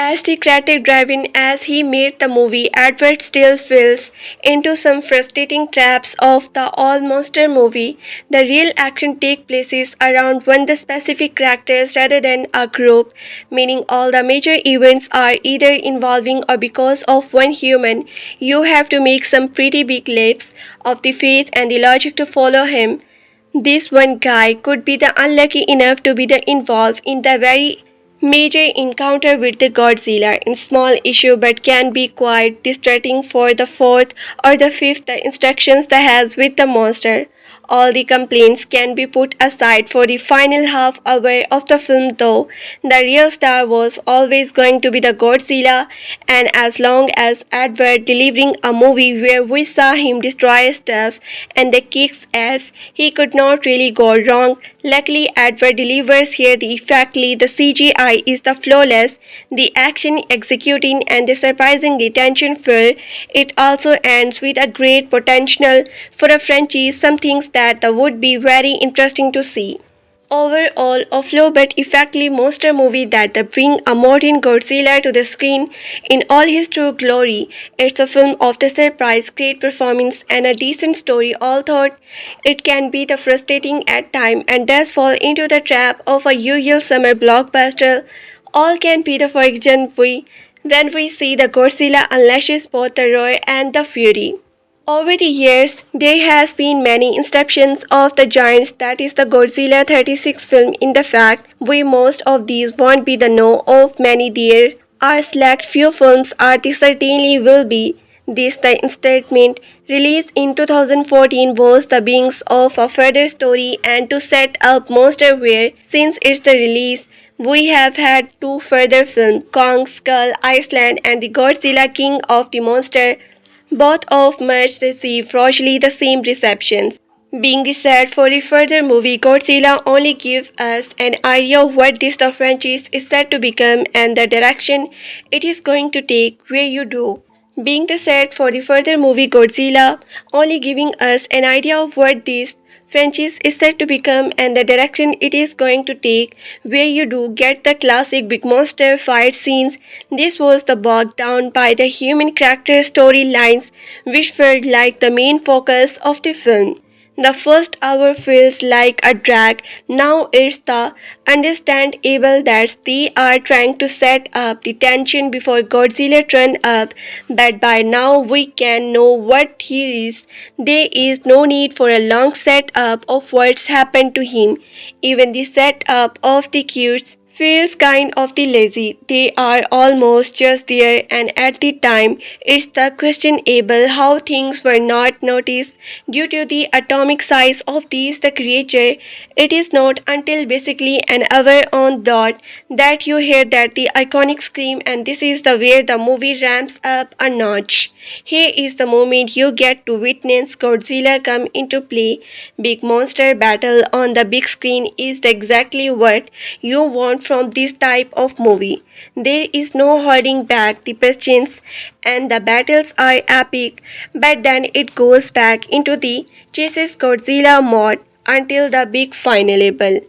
S1: As the creative driven as he made the movie, Edward still falls into some frustrating traps of the all monster movie. The real action takes places around one the specific characters rather than a group, meaning all the major events are either involving or because of one human. You have to make some pretty big leaps of the faith and the logic to follow him. This one guy could be the unlucky enough to be the involved in the very major encounter with the Godzilla in small issue but can be quite distracting for the fourth or the fifth the instructions that has with the monster. All the complaints can be put aside for the final half hour of the film though. The real star was always going to be the Godzilla and as long as Edward delivering a movie where we saw him destroy stuff and the kicks ass, he could not really go wrong. Luckily, Edward delivers here the effectively, the CGI is the flawless, the action executing and the surprisingly tension filled. It also ends with a great potential for a franchise, some things that would be very interesting to see. Overall, a flow but effectively monster movie that bring a modern Godzilla to the screen in all his true glory. It's a film of the surprise, great performance, and a decent story. Although it can be the frustrating at times and does fall into the trap of a usual summer blockbuster, all can be the for example when we see the Godzilla unleashes both the roar and the fury. Over the years, there has been many inceptions of the giants that is the Godzilla 36 film. In the fact, we most of these won't be the know of many there are select few films are the certainly will be. This the installment released in 2014 was the beginnings of a further story and to set up MonsterVerse since its the release. We have had two further films, Kong Skull Island and the Godzilla King of the Monster, both of much received roughly the same receptions. Being the set for the further movie, Godzilla only gives us an idea of what this the franchise is set to become and the direction it is going to take where you do. Being the set for the further movie, Godzilla only giving us an idea of what this franchise is set to become and the direction it is going to take, where you do get the classic big monster fight scenes. This was the bogged down by the human character storylines, which felt like the main focus of the film. The first hour feels like a drag. Now it's the understandable that they are trying to set up the tension before Godzilla turns up, but by now we can know what he is. There is no need for a long setup of what's happened to him. Even the setup of the cutes feels kind of the lazy. They are almost just there, and at the time, it's the questionable how things were not noticed due to the atomic size of these the creature. It is not until basically an hour on dot that you hear that the iconic scream, and this is the where the movie ramps up a notch. Here is the moment you get to witness Godzilla come into play. Big monster battle on the big screen is exactly what you want from this type of movie. There is no holding back the patience and the battles are epic, but then it goes back into the chases Godzilla mode until the big final battle.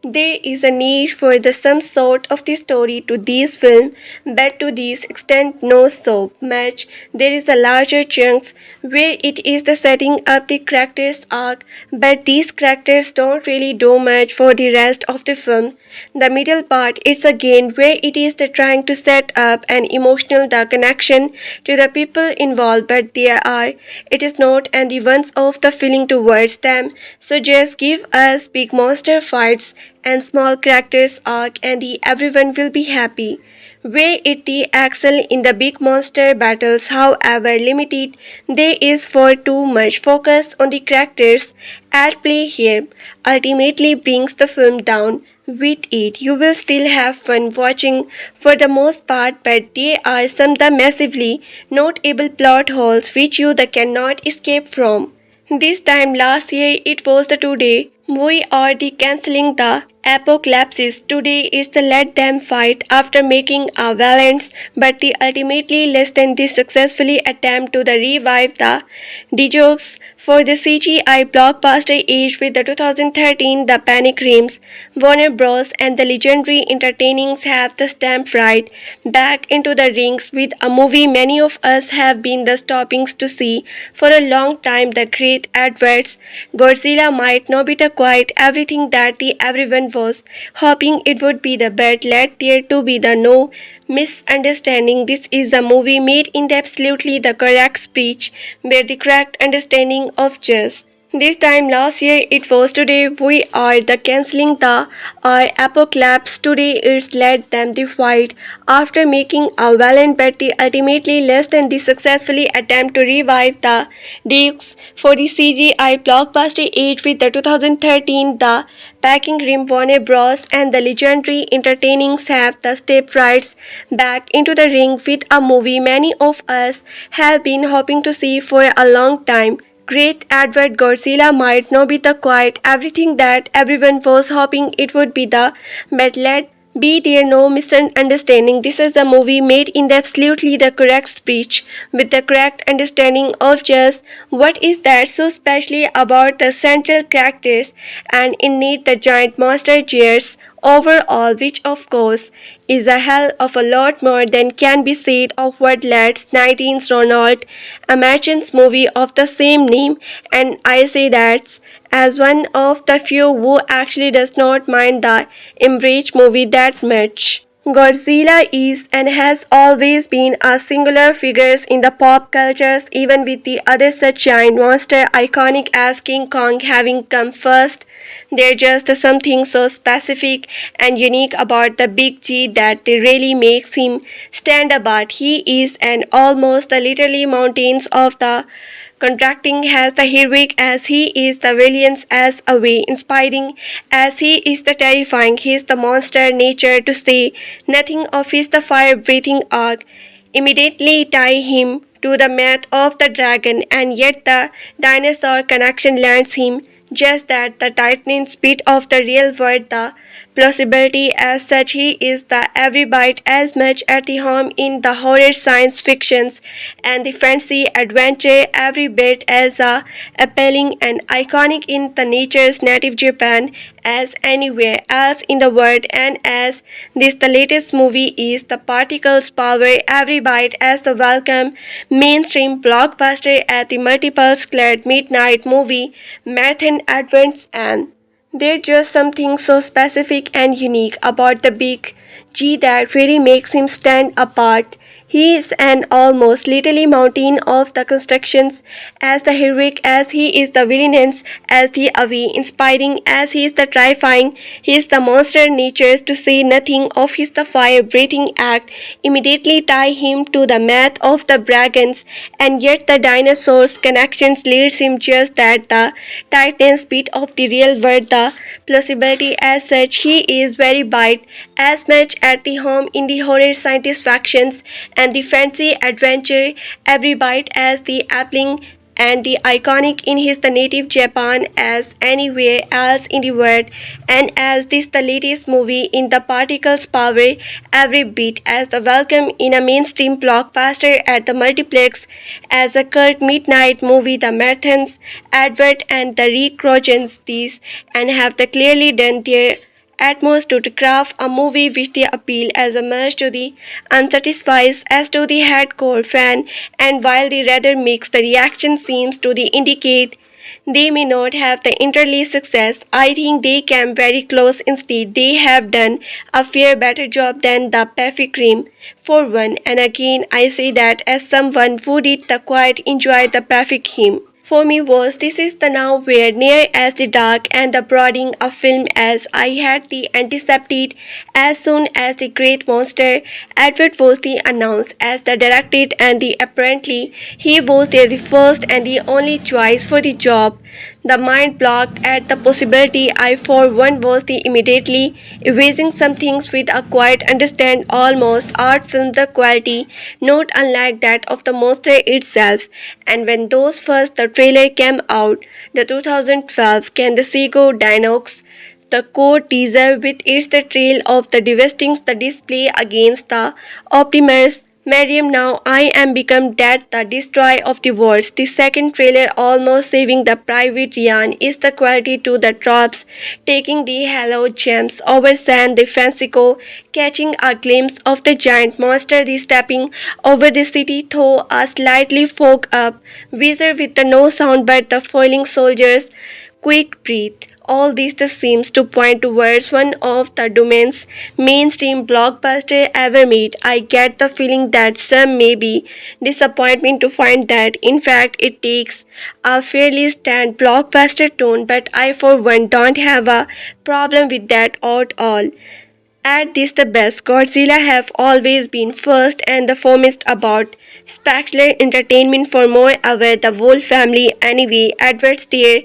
S1: There is a need for the some sort of the story to this film, but to this extent no so much. There is a larger chunks where it is the setting up the characters arc, but these characters don't really do much for the rest of the film. The middle part is again where it is the trying to set up an emotional the connection to the people involved, but there are it is not and the ones of the feeling towards them. So just give us big monster fights and small characters arc and the everyone will be happy. Where it the excel in the big monster battles, however limited, there is for too much focus on the characters at play here, ultimately brings the film down. With it, you will still have fun watching for the most part, but there are some the massively notable plot holes which you the cannot escape from. This time last year it was the today we are the cancelling the apocalypse. Today is the let them fight after making a balance, but the ultimately less than this successfully attempt to the revive the jokes for the CGI blockbuster age with the 2013 The Panic Rims. Warner Bros. And the legendary entertainings have the stamp right back into the rings with a movie many of us have been the stoppings to see for a long time. The great adverts. Godzilla might not be the quite everything that the everyone was hoping it would be the but let there to be the no misunderstanding. This is a movie made in the absolutely the correct speech where the correct understanding of just. This time last year it was today we are the cancelling the apocalypse. Today it's let them the fight after making a valiant but the ultimately less than the successfully attempt to revive the Dukes for the CGI blockbuster age with the 2013 The Packing Rim. Warner Bros. And the legendary entertainings have the step rights back into the ring with a movie many of us have been hoping to see for a long time. Great advert. Godzilla might not be the quite everything that everyone was hoping it would be the but let Be there no misunderstanding. This is a movie made in the absolutely the correct speech, with the correct understanding of just what is that so specially about the central characters and innate the giant monster cheers overall, which of course is a hell of a lot more than can be said of what led 19th Ronald Amation's movie of the same name, and I say that as one of the few who actually does not mind the Embrace movie that much. Godzilla is and has always been a singular figure in the pop cultures, even with the other such giant monster iconic as King Kong having come first. There's just something so specific and unique about the Big G that they really makes him stand apart. He is and almost the literally mountains of the contracting as the heroic as he is the valiant as away inspiring as he is the terrifying he is the monster nature to say nothing of his the fire breathing arc immediately tie him to the myth of the dragon and yet the dinosaur connection lands him just that the tightening speed of the real world the plausibility as such he is the every bite as much at the home in the horror science fictions and the fantasy adventure every bit as appealing and iconic in the nature's native Japan as anywhere else in the world and as this the latest movie is the particles power every bite as the welcome mainstream blockbuster at the multiple scaled midnight movie marathon advents and there's just something so specific and unique about the Big G that really makes him stand apart. He is an almost literally mountain of the constructions, as the heroic as he is the villainous, as the away inspiring as he is the terrifying. He is the monster natures to say nothing of his the fire breathing act. Immediately tie him to the math of the dragons, and yet the dinosaurs connections leads him just that the titan speed of the real world, the plausibility as such. He is very bite as much at the home in the horror scientist factions and the fancy adventure every bite as the appealing and the iconic in his the native Japan as anywhere else in the world and as this the latest movie in the particles power every bit as the welcome in a mainstream blockbuster at the multiplex as a cult midnight movie the marathons advert and the recrogens these and have the clearly done their utmost to craft a movie which they appeal as much to the unsatisfied as to the hardcore fan, and while the rather mixed the reaction seems to the indicate they may not have the entirely success. I think they came very close instead. They have done a fair better job than the Pacific Rim for one, and again I say that as someone who did the quite enjoy the Pacific Rim. For me was this is the now where near as the dark and the brooding a film as I had the anticipated as soon as the great monster Edward was the announced as the directed and the apparently he was there the first and the only choice for the job. The mind blocked at the possibility I for one was the immediately erasing some things with a quiet understand almost art film the quality not unlike that of the monster itself and when those first the trailer came out the 2012 can the Sego Dinox the core teaser with its the trail of the devastating the display against the Optimus Mariam now I am become dead the destroy of the world. The second trailer almost saving the private Ryan is the quality to the drops taking the halo gems over San the Francisco catching a glimpse of the giant monster the stepping over the city though a slightly fog up wizard with the no sound but the foiling soldiers quick breath. All this seems to point towards one of the domain's mainstream blockbuster ever made. I get the feeling that some may be disappointment to find that in fact it takes a fairly stand blockbuster tone, but I for one don't have a problem with that at all. At this the best, Godzilla have always been first and the foremost about spectacular entertainment for more aware the whole family anyway adverts there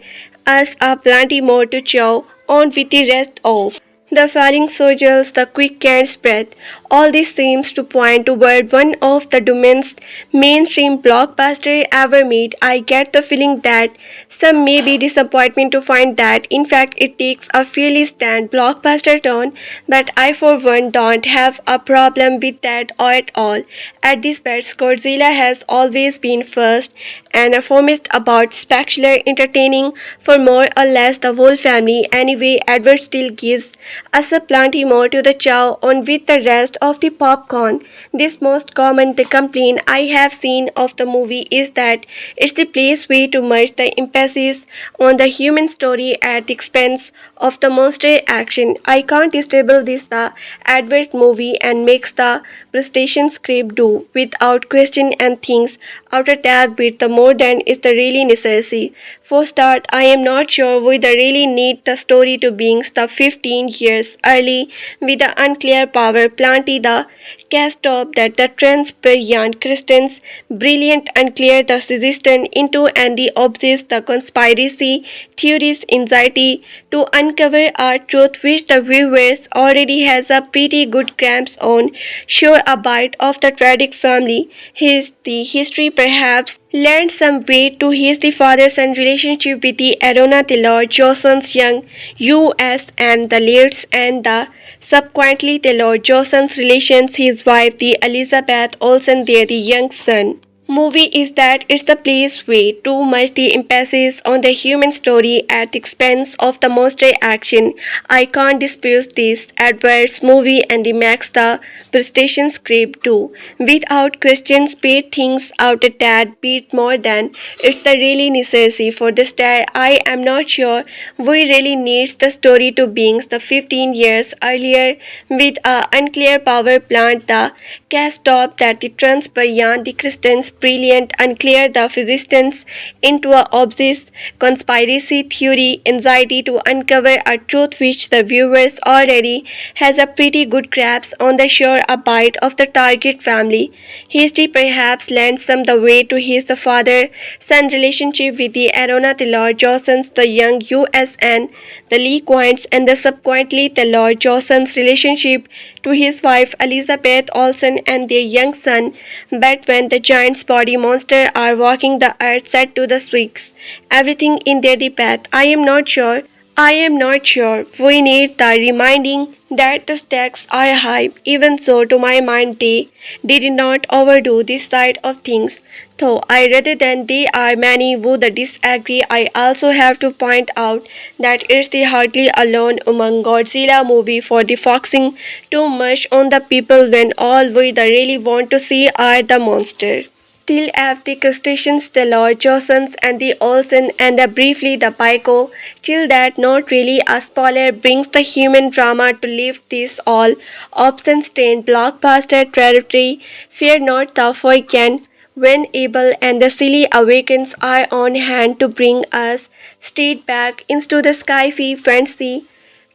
S1: us are plenty more to chow on with the rest of The falling soldiers, the quick can spread, all this seems to point toward one of the dumbest mainstream blockbuster ever made. I get the feeling that some may be disappointed to find that, in fact, it takes a fairly stand blockbuster tone, but I for one don't have a problem with that at all. At this best, Godzilla has always been first and foremost about spectacular entertaining for more or less the whole family. Anyway, Edward still gives us a plenty more to the chow on with the rest of the popcorn. This most common complaint I have seen of the movie is that it's the place way too much the emphasis on the human story at the expense of the monster action. I can't stable this the Edward movie and makes the prestation script do without question and things out a tag bit the more than is the really necessary. For start, I am not sure we really need the story to being the 15 years early with the unclear power plenty the cast off that the transparent Christians brilliant and clear the resistance into and the obsess the conspiracy theories anxiety to uncover a truth which the viewers already has a pretty good grasp on. Sure a bite of the tragic family, his the history perhaps lend some weight to his the father-son relationship with the Arona Taylor Johnson's young U.S. and the Leeds and the subsequently Taylor Johnson's relations his wife the Elizabeth Olsen their the young son. Movie is that it's the place way too much the emphasis on the human story at the expense of the monster action. I can't dispute this. Edwards movie and the Max the prestation script too. Without questions speed things out a tad bit more than it's the really necessary for the star. I am not sure we really needs the story to being the 15 years earlier with a unclear power plant the cast off that the transparent the Christians brilliant and clear the resistance into a obsessed conspiracy theory anxiety to uncover a truth which the viewers already has a pretty good grasp on the sure a bite of the target family. History perhaps lends some the way to his father-son relationship with the Arona Taylor Johnson's the young USN, the Lee Quines and the subsequently Taylor Johnson's relationship to his wife Elizabeth Olsen and their young son. But when the giant's body monster are walking the earth set to the swings, everything in their path. I am not sure we need the reminding that the stakes are high. Even so, to my mind, they did not overdo this side of things. Though I rather than there are many who disagree, I also have to point out that it's the hardly alone among Godzilla movie for the focusing too much on the people when all we really want to see are the monster. Still have the crustaceans, the Lord Johnsons and the Olsen and briefly the Pico, till that not really a spoiler brings the human drama to lift this all option-stained blockbuster territory. Fear not the can when able and the silly awakens are on hand to bring us straight back into the sci-fi fantasy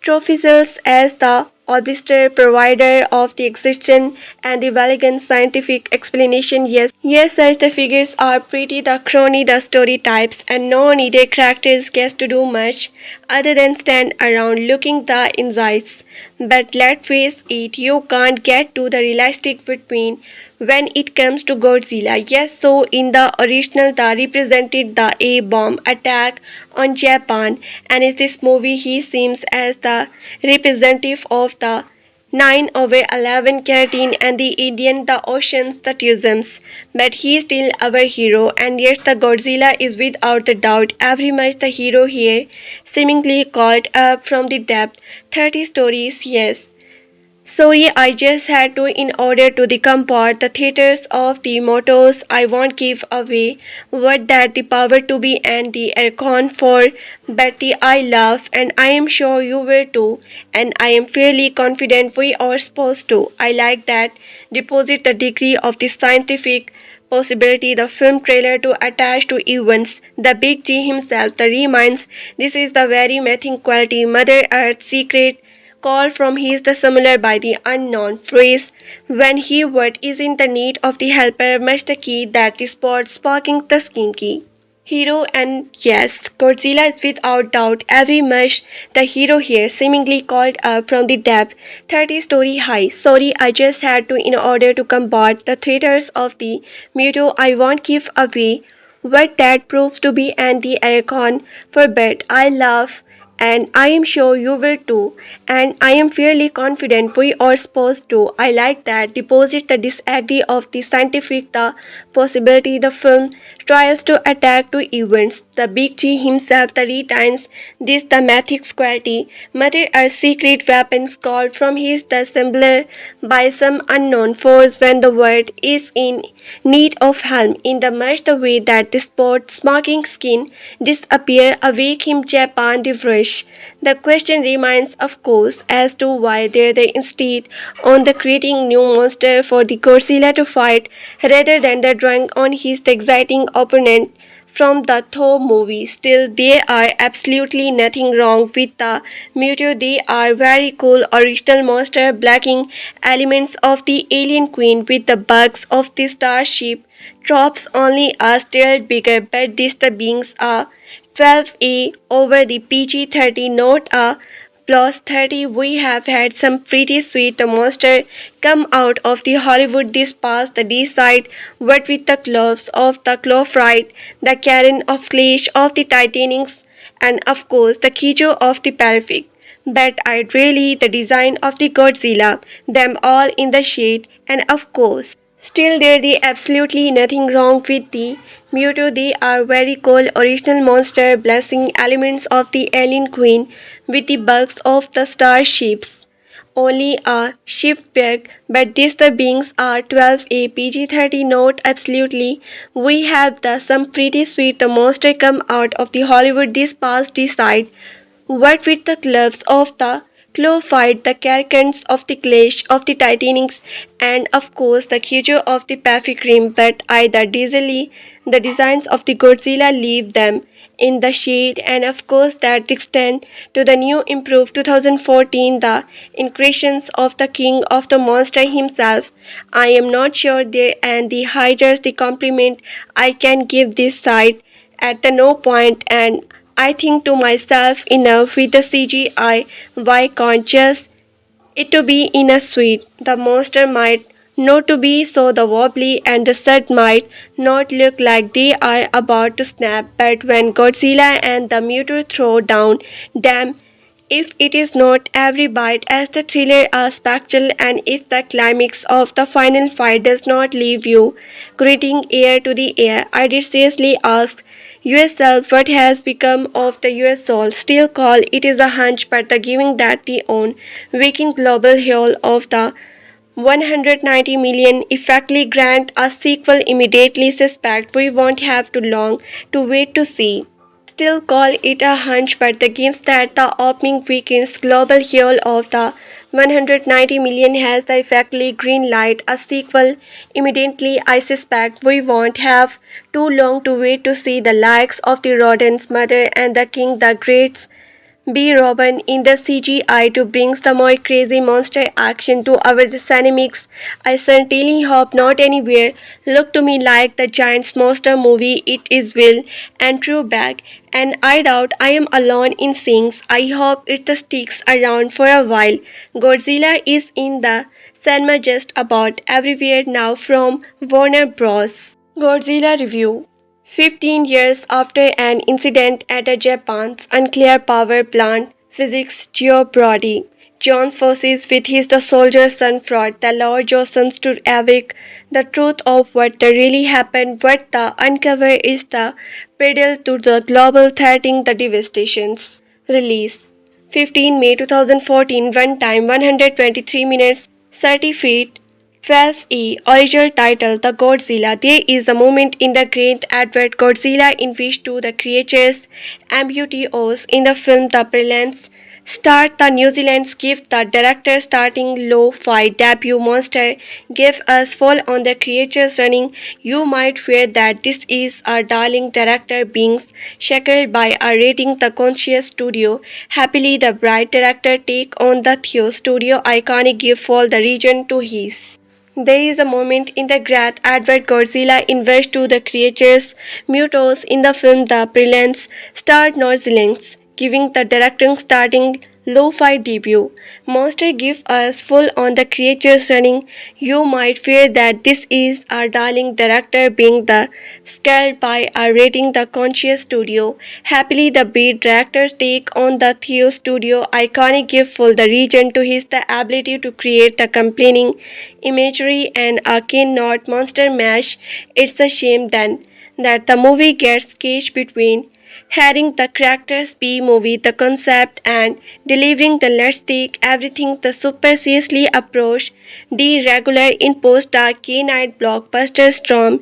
S1: Trophizels as the obster provider of the existence and the elegant scientific explanation. Yes, such the figures are pretty the crony the story types and no neither characters gets to do much other than stand around looking the insights. But let's face it, you can't get to the realistic between when it comes to Godzilla. Yes, so in the original, the represented the A-bomb attack on Japan, and in this movie, he seems as the representative of the 9 over 11 keratin and the Indian, the oceans, the tourisms. But he is still our hero, and yet the Godzilla is without a doubt every much the hero here, seemingly called up from the depth. 30 stories, yes. Sorry, I just had to in order to decompose the theaters of the mottos. I won't give away what that the power to be and the aircon for Betty I love and I am sure you will too and I am fairly confident we are supposed to. I like that deposit the degree of the scientific possibility the film trailer to attach to events. The Big G himself the reminds this is the very mathing quality Mother Earth secret call from his the similar by the unknown phrase when he what is in the need of the helper much the key that the spot sparking the skinky. Hero, and yes, Godzilla is without doubt every much the hero here, seemingly called up from the depth, 30-story high. Sorry, I just had to in order to combat the theaters of the Muto. I won't give away what that proves to be, and the icon for bet. I love, and I am sure you will too. And I am fairly confident we are supposed to. I like that. Deposit the disagree of the scientific, the possibility the film trials to attack to events. The Big G himself the retains this the mythic quality. Mother Earth's secret weapons called from his the assembler by some unknown force when the world is in need of helm. In the much the way that the spot smoking skin disappear awake him Japan the rush. The question remains of course as to why they instead on the creating new monster for the Godzilla to fight rather than the drawing on his exciting opponent from the Thor movie. Still, there are absolutely nothing wrong with the Muto. They are very cool original monster blocking elements of the alien queen with the bugs of the starship. Tropes only a still bigger, but these the beings are 12A over the PG-30, not a plus 30. We have had some pretty sweet monster come out of the Hollywood this past the D-side, what with the gloves of the Clawfright, the Karen of Clash of the Titanics, and of course the Kijo of the Pacific. But I'd really the design of the Godzilla, them all in the shade, and of course still there is absolutely nothing wrong with the Muto. They are very cool original monster blessing elements of the alien queen with the bugs of the starships. Only a shift bag, but these the beings are 12A PG-30 note absolutely. We have the some pretty sweet the monster come out of the Hollywood this past decide what with the gloves of the claw fight, the carcans of the clash of the Titanics, and of course the Kyujo of the Pacific Rim, but either dieselly the designs of the Godzilla leave them in the shade, and of course that extend to the new improved 2014 the increations of the king of the monster himself. I am not sure there and the hiders the compliment I can give this side at the no point, and I think to myself enough with the CGI, why can't just it to be in a suite? The monster might not to be so the wobbly and the set might not look like they are about to snap, but when Godzilla and the Muto throw down, damn if it is not every bite as the thriller a spectacle, and if the climax of the final fight does not leave you gritting ear to the air, I did seriously ask yourself what has become of the US soul. Still call it is a hunch, but the giving that the own waking global haul of the 190 million effectively grant a sequel immediately suspect we won't have too long to wait to see. Still call it a hunch, but the games that the opening weekend's global haul of the 190 million has the effectively green light a sequel immediately. I suspect we won't have too long to wait to see the likes of the Rodden's mother and the king the greats be Robin in the CGI to bring some more crazy monster action to our cinematics. I certainly hope not anywhere look to me like the Giants monster movie it is will and true back, and I doubt I am alone in things. I hope it sticks around for a while. Godzilla is in the cinema just about everywhere now from Warner Bros. Godzilla Review 15 years after an incident at a Japan's unclear power plant, physics Geo Brody joins forces with his the soldier son fraud, the Lord Josons to awake the truth of what the really happened. What the uncover is the pedal to the global threatening the devastations. Release 15 May 2014, runtime 123 minutes, 30 feet. 12E original title The Godzilla. There is a moment in the great advert Godzilla in which two the creatures amputees in the film The Brilliance start the New Zealand's gift. The director starting low-fi debut monster gave us full on the creatures running. You might fear that this is a darling director being shackled by a rating the conscious studio. Happily the bright director take on the Theo studio iconic give full the region to his There is a moment in the Grath advert Godzilla invests to the creatures mutos in the film The Brilliance starred Norzilings, giving the director starting lo-fi debut. Monster give us full on the creatures running. You might fear that this is our darling director being the scared by our rating the conscious studio. Happily the beat directors take on the Theo studio iconic give full the region to his the ability to create the complaining imagery and arcane not monster mash. It's a shame then that the movie gets caged between having the characters be movie the concept and delivering the let's take everything the super seriously approach the regular in post dark K-night blockbuster storm.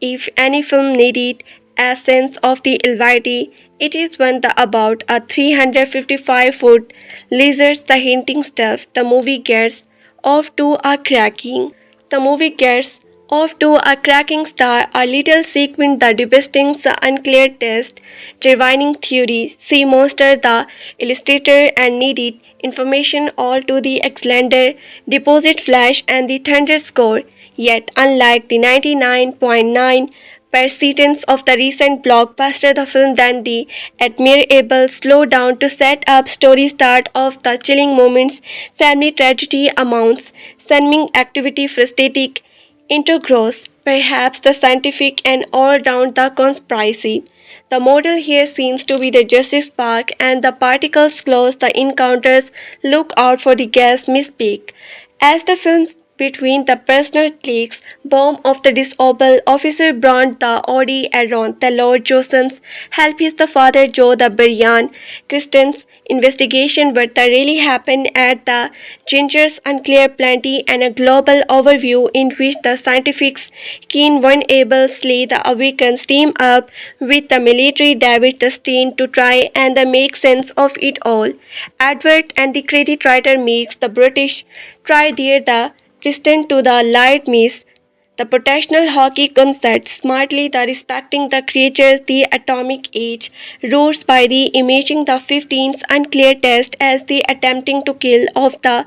S1: If any film needed a sense of the illuminati, it is one the about a 355-foot lizards the hinting stuff the movie gets off to a cracking. The movie gets off to a cracking start, a little sequin the devastating the unclear test, divining theory, see monster the illustrator and needed information all to the Xlander, deposit flash and the thunder score. Yet unlike the 99.9 persistence of the recent blockbuster the film than the admirable slow down to set up story start of the chilling moments family tragedy amounts sending activity frustrating into gross perhaps the scientific and all round the conspiracy. The model here seems to be the justice spark and the particles close the encounters look out for the gas misspeak as the film between the personal clicks bomb of the disabled officer brought the Audi around the Lord Joseph's help is the father Joe the Brian Christian's investigation what the really happened at the Ginger's unclear plenty and a global overview in which the scientifics keen one able slay the awakens team up with the military David the Steen to try and make sense of it all. Advert and the credit writer makes the British try there the distant to the light miss the potential hockey concept smartly the respecting the creatures the atomic age roots by the imaging the 15th unclear test as the attempting to kill of the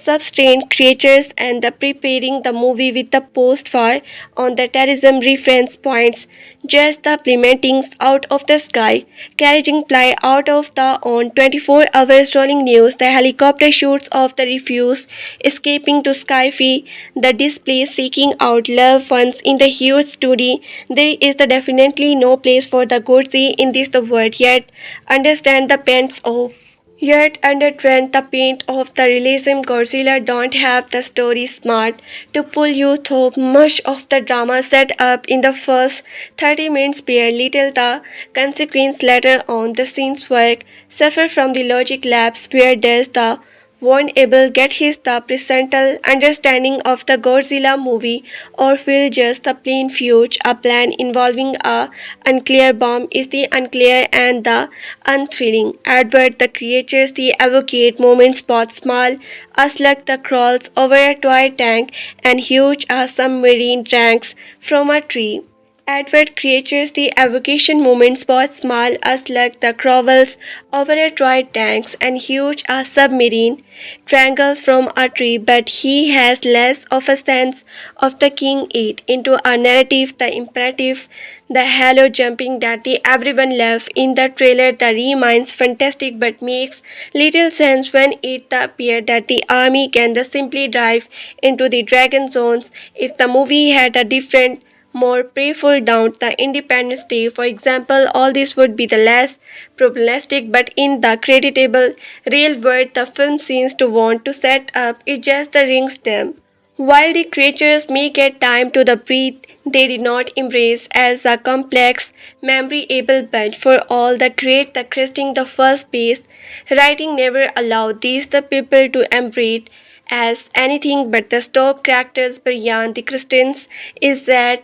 S1: substrained creatures and the preparing the movie with the post-war on the terrorism reference points, just the plummetings out of the sky, carriaging fly out of the on 24 hours rolling news, the helicopter shoots of the refuse, escaping to Skyfy, the display seeking out loved ones in the huge studio. There is the definitely no place for the Godzilla in this the world yet. Understand the pants off. Yet under trend the paint of the realism Godzilla don't have the story smart to pull you through much of the drama set up in the first 30 minutes bear little the consequence later on the scenes work suffer from the logic lapse where does the won't able get his the precental understanding of the Godzilla movie or feel just the plain fuge a plan involving a unclear bomb is the unclear and the unthrilling. Advert the creatures the evocate moment spot small a slug the crawls over a toy tank and huge a submarine ranks from a tree. Advert creatures the evocation moment spot small as like the crawls over a toy tanks and huge as submarine triangles from a tree, but he has less of a sense of the king it into a narrative, the imperative, the halo jumping that the everyone left in the trailer that reminds fantastic but makes little sense when it appears that the army can just simply drive into the dragon zones if the movie had a different more prayerful down the Independence Day. For example, all this would be the less problematic, but in the creditable real world, the film seems to want to set up is just the ring stem. While the creatures may get time to the breathe, they did not embrace as a complex, memory-able bunch for all the great the cresting the first base. Writing never allowed these the people to embrace as anything but the stock characters beyond the Christians is that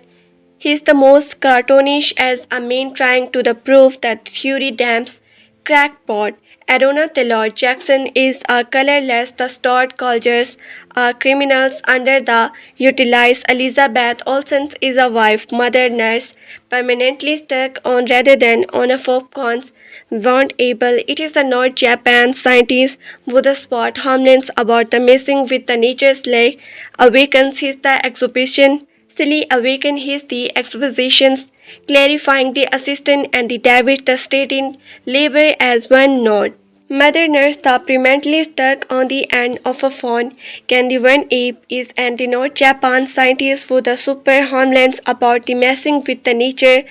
S1: he is the most cartoonish as a man trying to the prove that theory damns crackpot Arona Taylor Jackson is a colorless, the stored cultures are criminals under the utilized Elizabeth Olsen is a wife, mother, nurse, permanently stuck on rather than on a popcorns weren't able. It is the North Japan scientist who the spot homelands about the messing with the nature's leg awakens his the exhibition. Silly awaken his the expositions, clarifying the assistant and the David the state in labor as one node. Mother Nurse, the permanently stuck on the end of a phone, can the one ape is and the North Japan scientist for the super homelands about the messing with the nature.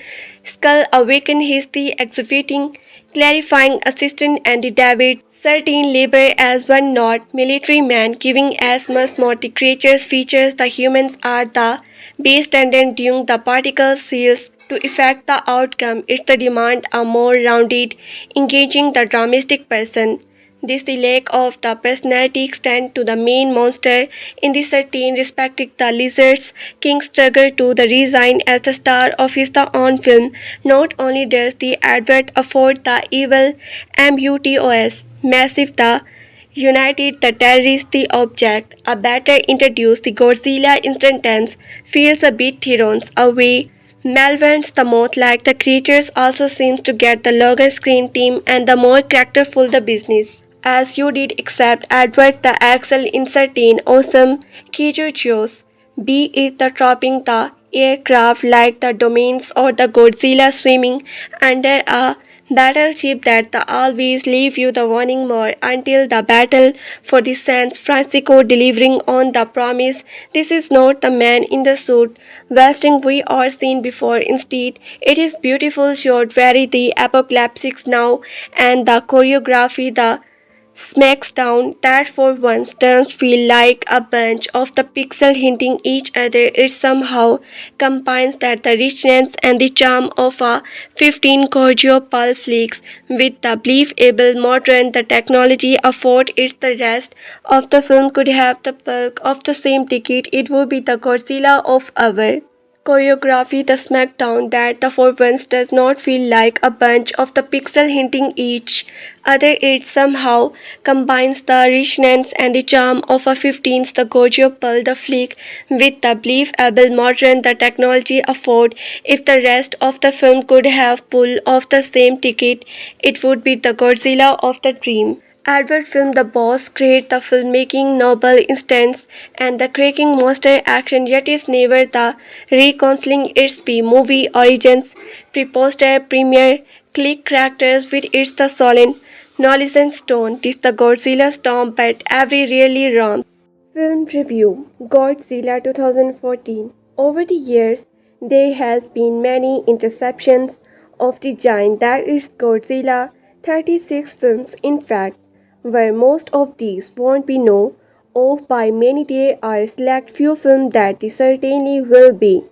S1: Skull awaken his the executing, clarifying assistant and the David. Certain labor as one not military man giving as much more the creatures features the humans are the base tendon during the particle seals to effect the outcome. It's the demand a more rounded, engaging the dramatic person. This the lack of the personality extend to the main monster in the certain respecting the lizard's king struggle to the resign as the star of his the own film. Not only does the advert afford the evil MUTOS massive the United the terrorist the object, a better introduced the Godzilla instance feels a bit thrown away. Melvins, the most like the creatures, also seems to get the longer screen team and the more characterful the business. As you did accept Edward the Axel in certain awesome Kijuchos, be it the dropping the aircraft like the domains or the Godzilla swimming under a battleship that the always leave you the wanting more until the battle for the San Francisco delivering on the promise. This is not the man in the suit western we are seen before. Instead, it is beautiful short very the apocalyptic now and the choreography the smacks down that for once turns feel like a bunch of the pixel hinting each other. It somehow combines that the richness and the charm of a 15 Corgio pulp flicks with the believable modern the technology afford it. The rest of the film could have the bulk of the same ticket. It would be the Godzilla of our choreography, the smackdown that the for once does not feel like a bunch of the pixel hinting each other. It somehow combines the richness and the charm of a 15th the Gojo Pull the flick with the believable modern the technology afford. If the rest of the film could have pulled off the same ticket, it would be the Godzilla of the dream. Edward film The Boss create the filmmaking noble instance and the cracking monster action yet is never the reconciling its B movie origins, pre-poster premiere, click characters with its the solemn knowledge and stone. This the Godzilla storm but every really wrong. Film review Godzilla 2014. Over the years, there has been many interceptions of the giant that is Godzilla, 36 films in fact, where most of these won't be known of by many there are a select few films that they certainly will be.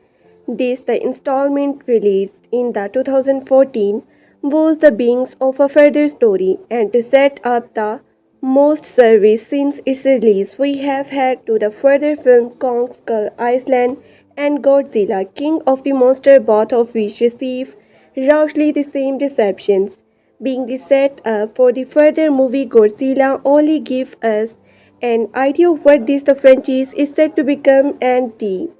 S1: This the installment released in the 2014 was the beings of a further story and to set up the most service since its release we have had to the further film Kong Skull Island and Godzilla King of the Monster both of which receive roughly the same receptions. Being the set up for the further movie Godzilla only give us an idea of what this the franchise is set to become and the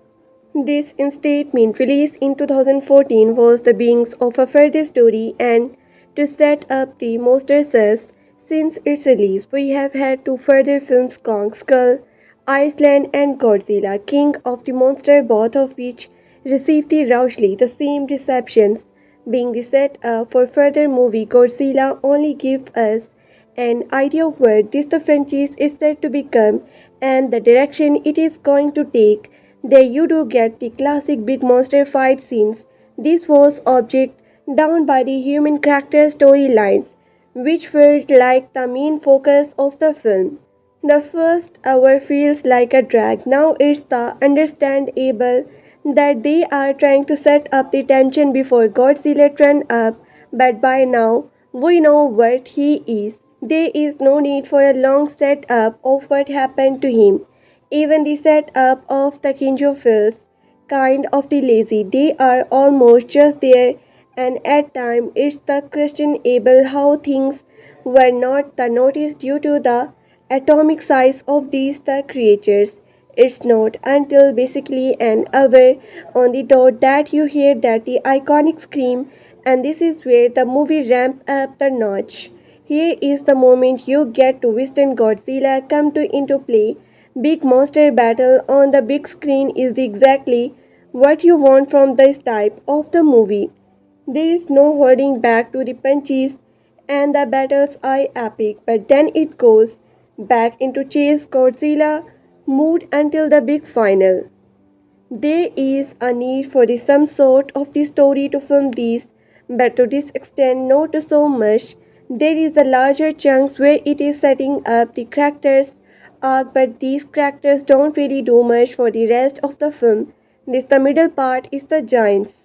S1: this instatement released in 2014 was the beginnings of a further story and to set up the MonsterVerse. Since its release, we have had two further films Kong Skull, Iceland and Godzilla, King of the Monster, both of which received the roughly the same receptions. Being the set up for further movie Godzilla only give us an idea of where this the franchise is set to become and the direction it is going to take. There you do get the classic big monster fight scenes. This was object down by the human character storylines, which felt like the main focus of the film. The first hour feels like a drag. Now it's the understandable that they are trying to set up the tension before Godzilla turn up, but by now we know what he is. There is no need for a long setup of what happened to him. Even the setup of the Kinjo feels kind of the lazy. They are almost just there and at times it's the questionable how things were not the noticed due to the atomic size of these the creatures. It's not until basically an hour on the dot that you hear that the iconic scream, and this is where the movie ramp up the notch. Here is the moment you get to witness Godzilla come to into play. Big monster battle on the big screen is exactly what you want from this type of the movie. There is no holding back to the punches, and the battles are epic, but then it goes back into chase Godzilla mood until the big final. There is a need for some sort of the story to film these, but to this extent not so much. There is a larger chunks where it is setting up the characters arc, but these characters don't really do much for the rest of the film. This the middle part is the giants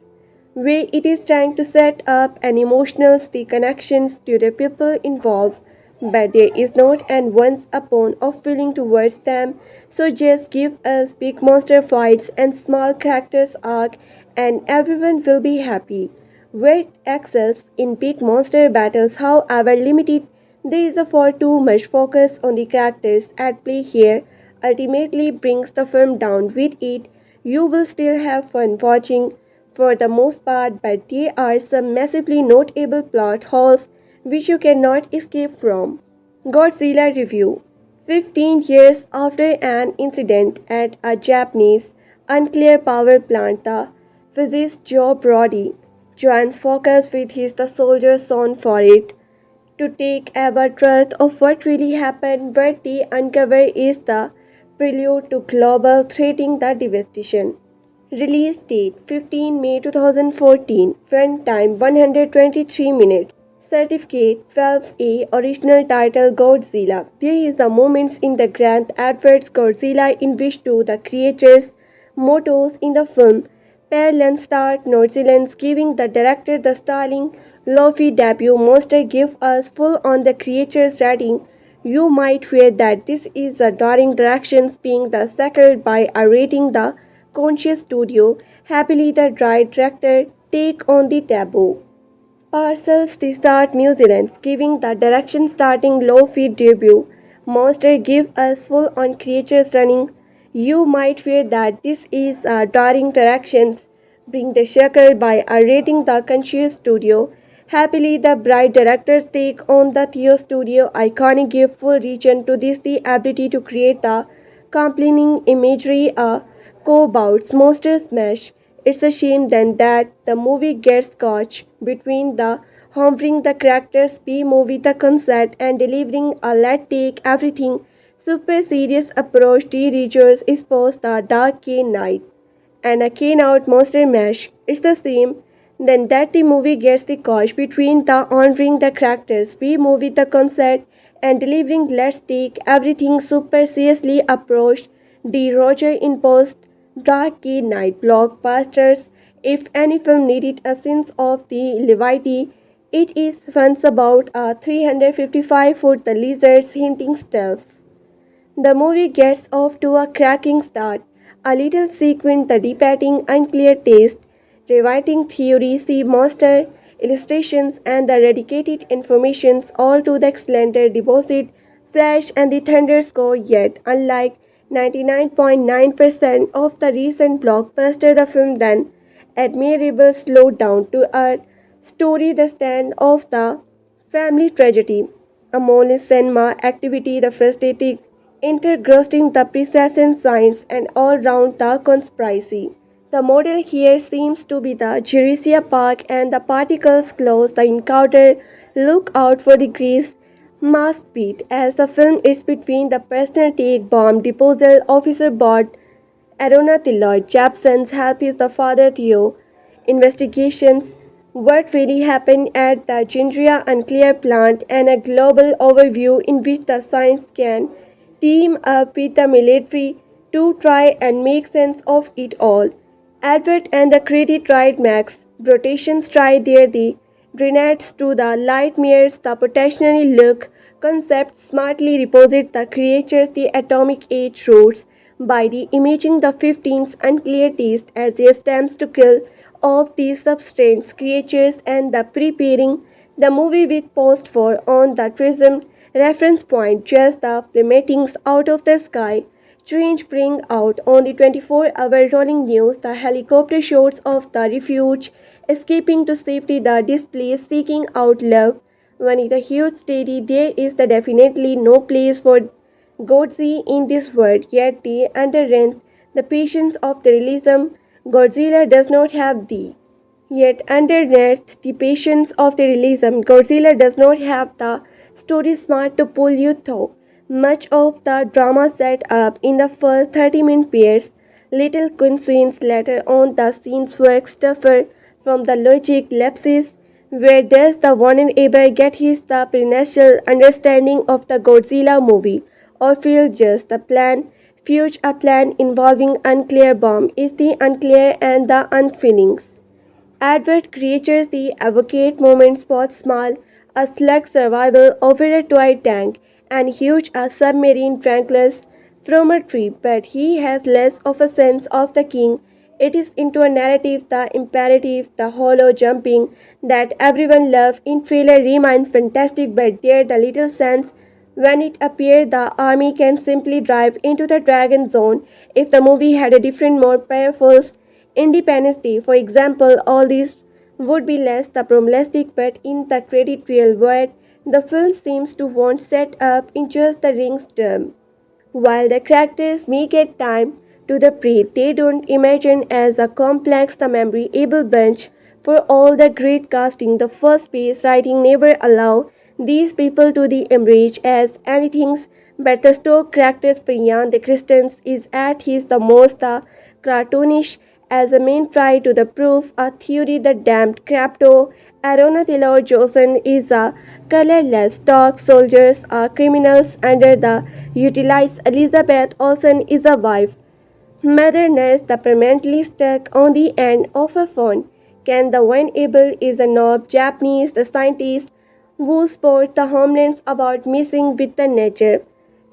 S1: where it is trying to set up an emotional the connections to the people involved, but there is not an once upon of feeling towards them. So just give us big monster fights and small characters arc, and everyone will be happy. Where it excels in big monster battles, however limited, there is a far too much focus on the characters at play here. Ultimately brings the film down with it. You will still have fun watching for the most part, but there are some massively notable plot holes which you cannot escape from. Godzilla Review 15 years after an incident at a Japanese unclear power plant, the physicist Joe Brody joins focus with his The Soldier's Son for it to take ever truth of what really happened. What they uncover is the prelude to global threatening the devastation. Release date 15 May 2014. Runtime 123 minutes. Certificate 12A. Original title Godzilla. There is a moment in the Grand Advert's Godzilla in which two the creatures' mottos in the film parallel start nonchalant, giving the director the styling Luffy debut. Monster give us full on the creatures rating. You might fear that this is a daring directions being the second by a rating the conscious studio. Happily the dry director take on the taboo. Parcels the start New Zealand, giving the direction starting low feed debut. Monster give us full on creatures running. You might fear that this is a daring directions. Bring the shaker by a rating the conscious studio. Happily the bright directors take on the Theo studio iconic give full region to this the ability to create the compelling imagery a co-bouts monster smash. It's a shame then that the movie gets caught between the hovering the characters B movie the concept and delivering a let take everything super serious approach. The readers expose the dark K night and a keen out monster mash. It's the same. Then that the movie gets the coach between the honoring the characters, B movie the concept and delivering let's take everything super seriously approached. D Roger imposed dark key night blockbusters. If any film needed a sense of the levity, it is once about a 355-foot the lizards hinting stuff. The movie gets off to a cracking start. A little sequence, the debating unclear taste, rewriting theory, see monster illustrations, and the dedicated informations all to the excellent deposit, flash, and the thunder score. Yet, unlike 99.9% of the recent blockbuster, the film then admirable slowed down to a story the stand of the family tragedy, a more cinema activity, the frustrating intergrusting the precision science and all round the conspiracy. The model here seems to be the Jurassic Park and the particles close the encounter. Look out for the grease mask beat as the film is between the personal take bomb disposal officer bot Arona Lloyd Japson's help is the father Theo. Investigations what really happened at the Gendria unclear plant and a global overview in which the science can team up with the military to try and make sense of it all. Edward and the credit tried Max. Rotations try there the grenades to the light mirrors the potentially look concept smartly reposit the creatures the atomic age roots by the imaging the 15's unclear taste as he attempts to kill of these substance creatures and the preparing the movie with post for on the prism reference point just the plummetings out of the sky. Strange bring out on the 24-hour rolling news the helicopter shots of the refuge escaping to safety the displaced seeking out love. When it a huge steady there is the definitely no place for Godzilla in this world, yet the underneath the patience of the realism Godzilla does not have the. Yet underneath the patience of the realism, Godzilla does not have the story smart to pull you through. Much of the drama set up in the first 30-minute pairs, little coincidence later on the scenes work suffer from the logic lapses. Where does the vulnerable get his the prenatal understanding of the Godzilla movie? Or feel just the plan, fudge a plan involving unclear bomb is the unclear and the unfeelings. Advert creatures the advocate moment spot small, a slug survival over a toy tank, and huge a submarine tranquilus from a tree, but he has less of a sense of the king. It is into a narrative, the imperative, the hollow jumping that everyone loved in trailer remains fantastic, but there the little sense when it appeared the army can simply drive into the dragon zone if the movie had a different more powerful Independence Day, for example, all these would be less the problematic, but in the credit real world, the film seems to want set up in just the rings term. While the characters may get time to the breathe, they don't imagine as a complex the memory able bunch. For all the great casting, the first page writing never allow these people to the emerge as anything but the stock characters. Priyan the Christians is at his the most the cartoonish as a main try to the proof a theory the damned crypto Aronatilo Johnson is a colorless dog soldiers are criminals under the utilized Elizabeth Olsen is a wife. Mother nurse the permanently stuck on the end of a phone. Ken the one able is a knob Japanese the scientist who sport the homelands about missing with the nature.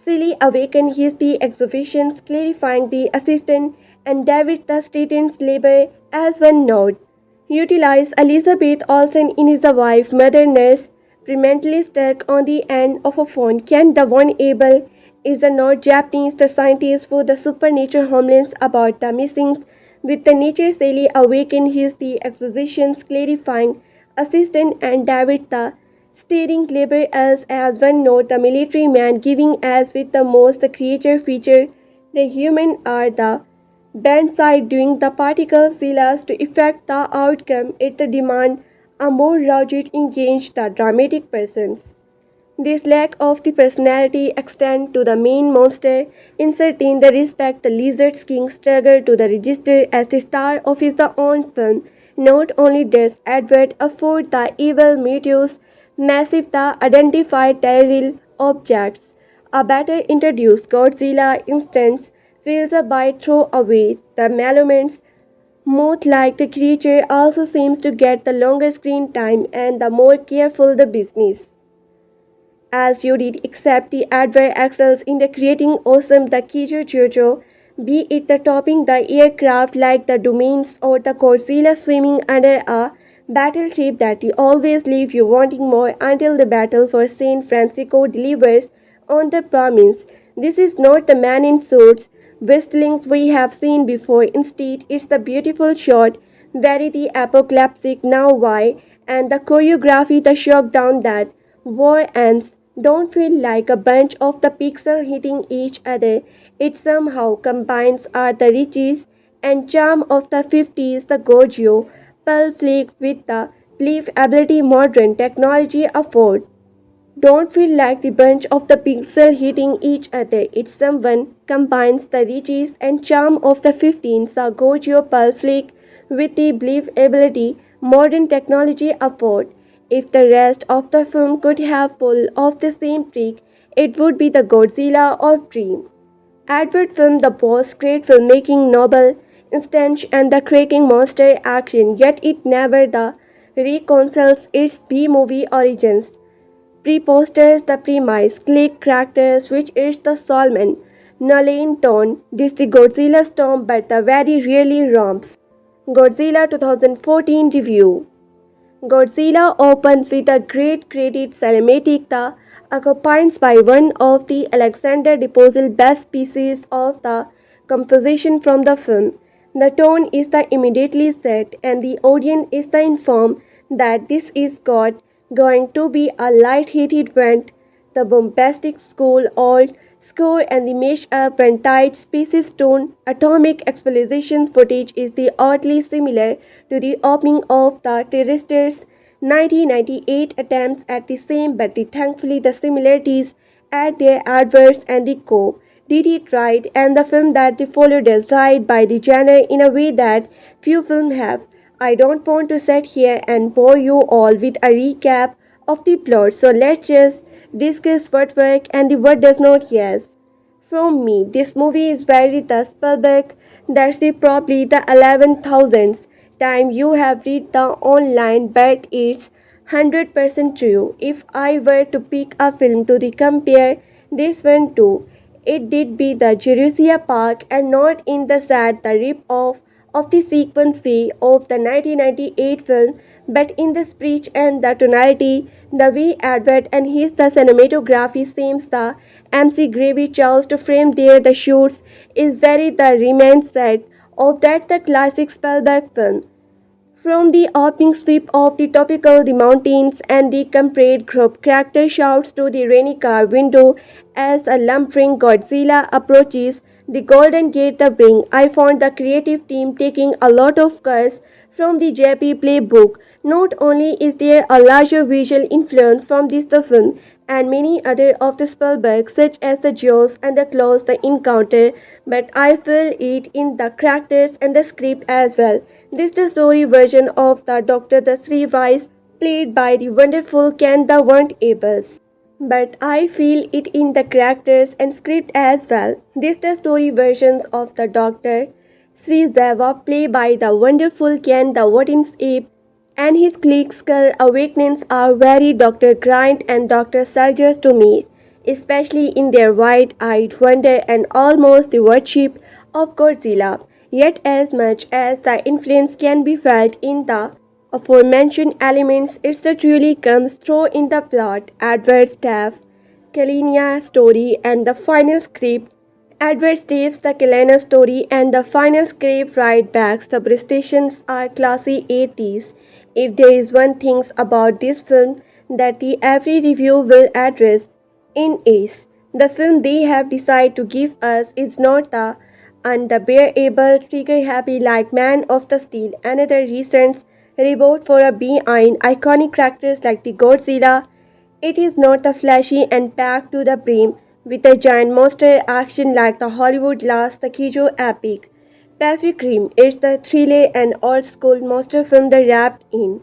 S1: Silly awaken his the exhibitions clarifying the assistant and David the student's labor as one node. Utilize Elizabeth Olsen in his wife, mother nurse, permanently stuck on the end of a phone. Can the one able is the North Japanese, the scientist for the supernatural homelands about the missings with the nature Sally awaken his the expositions clarifying assistant and David the steering labor as one note the military man giving as with the most the creature feature the human are the band side doing the particle silas to effect the outcome it the demand a more rounded engaged the dramatic persons. This lack of the personality extend to the main monster, inserting the respect the lizard king struggle to the register as the star of his own film. Not only does Edward afford the evil meteors, massive the identified terrestrial objects, a better introduced Godzilla instance feels a bite throw away the maluments. Moth like the creature also seems to get the longer screen time and the more careful the business as you did except the advert excels in the creating awesome the Kijo Jojo, be it the topping the aircraft like the domains or the Godzilla swimming under a battleship that they always leave you wanting more until the battle for San Francisco delivers on the promise. This is not the man in suits whistlings we have seen before. Instead, it's the beautiful shot, very the apocalyptic now why, and the choreography the shock down that war ends don't feel like a bunch of the pixels hitting each other. It somehow combines are the riches and charm of the 50s, the Gojo, pulp flick with the believability modern technology afford. Don't feel like the bunch of the pixels hitting each other. It's someone combines the riches and charm of the 15s, the Gojo pulp flick with the believability modern technology afford. If the rest of the film could have pulled off the same trick, it would be the Godzilla of Dream. Advert film the boss, great filmmaking, noble, instant and the cracking monster action, yet it never the reconciles its B-movie origins. Pre-posters the premise, click characters which is the Solomon, Nolan tone, this the Godzilla storm but the very really romps. Godzilla 2014 review. Godzilla opens with a great credit cinematic that accompanied by one of the Alexander Deposit's best pieces of the composition from the film. The tone is the immediately set and the audience is the informed that this is going to be a light-hearted event. The bombastic school old score and the mashed-up and tight spaces tone atomic explosion footage is the oddly similar to the opening of the Terrestrials 1998 attempts at the same but thankfully the similarities at their adverse and the co did it right and the film that they followed is right by the genre in a way that few films have. I don't want to sit here and bore you all with a recap of the plot, so let's just discuss what works and what does not. Yes. From me, this movie is very the Spielberg. That's probably the 11,000th time you have read the online, but it's 100% true. If I were to pick a film to compare this one to, it did be the Jurassic Park and not in the sad the rip-off of the sequence way of the 1998 film, but in the speech and the tonality, the way Edward and his the cinematography seems the MC Gravy chose to frame there the shoots is very the remains set of that the classic Spielberg film. From the opening sweep of the topical the mountains and the compressed group character shouts to the rainy car window as a lumbering Godzilla approaches the Golden Gate the ring. I found the creative team taking a lot of cuts from the JP playbook. Not only is there a larger visual influence from this the film and many other of the Spielberg such as the Jaws and the Claws the Encounter, but I feel it in the characters and the script as well. This is the story version of the Doctor the Three Rice played by the wonderful Ken the Weren't Ables. But I feel it in the characters and script as well. This is the story versions of the Doctor Sri Zeva played by the wonderful Ken the Weren't Abe and his clique Skull Awakenings are very Dr. Grant and Dr. Sargers to me, especially in their wide-eyed wonder and almost the worship of Godzilla. Yet as much as the influence can be felt in the aforementioned elements, it truly comes through in the plot, adverse staff, Kalina story and the final script. Edward Steve's The Kalina story and the final script right backs the prestations are classy 80s. If there is one thing about this film that the every review will address in is the film they have decided to give us is not the unbearable trigger happy like Man of the Steel. Another recent reboot for a behind iconic characters like the Godzilla. It is not the flashy and packed to the brim with a giant monster action like the Hollywood last the Kijo epic. Pacific Rim is the thriller and old school monster film that wrapped in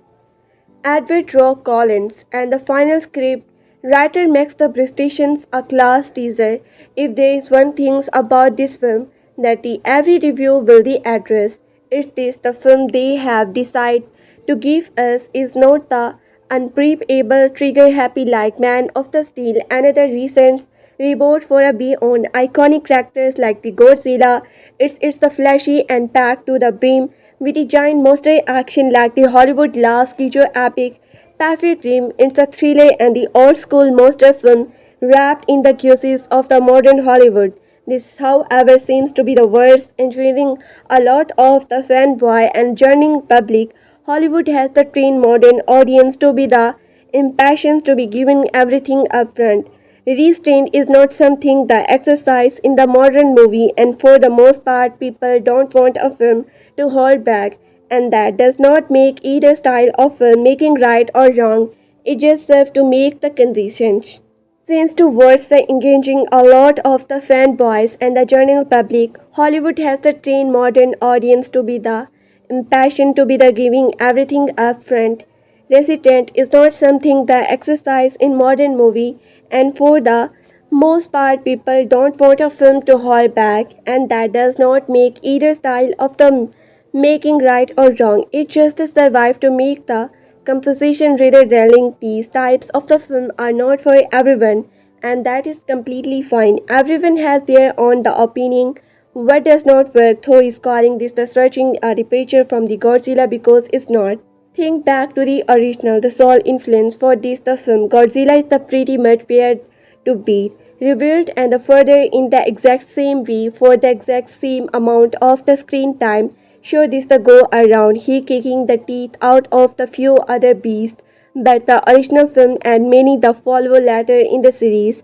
S1: Edward Rock Collins and the final script writer makes the prestations a class teaser. If there is one thing about this film that the every review will the address, it's this the film they have decided to give us is not the unpreppable trigger happy like Man of the Steel. Another recent reboot for a beyond iconic characters like the Godzilla. It's the flashy and packed to the brim with the giant monster action like the Hollywood last Kijo epic. Pacific Rim, it's a thriller and the old school monster film wrapped in the cuisines of the modern Hollywood. This, however, seems to be the worst, enjoying a lot of the fanboy and journeying public. Hollywood has the trained modern audience to be the impatient to be given everything upfront. Restraint is not something that exercise in the modern movie, and for the most part, people don't want a film to hold back, and that does not make either style of filmmaking right or wrong. It just serves to make the conditions. Seems towards the engaging a lot of the fanboys and the general public, Hollywood has the trained modern audience to be the impatient to be the giving everything up front. Resident is not something that exercise in modern movie and for the most part people don't want a film to hold back and that does not make either style of the making right or wrong. It just survive to make the composition rather railing. These types of the film are not for everyone and that is completely fine. Everyone has their own the opinion What does not work, though, is calling this the searching a departure from the Godzilla because it's not. Think back to the original, the sole influence for this the film. Godzilla is the pretty much paired to beat, revealed and the further in the exact same way for the exact same amount of the screen time. Sure this the go around, he kicking the teeth out of the few other beasts, but the original film and many the follow later in the series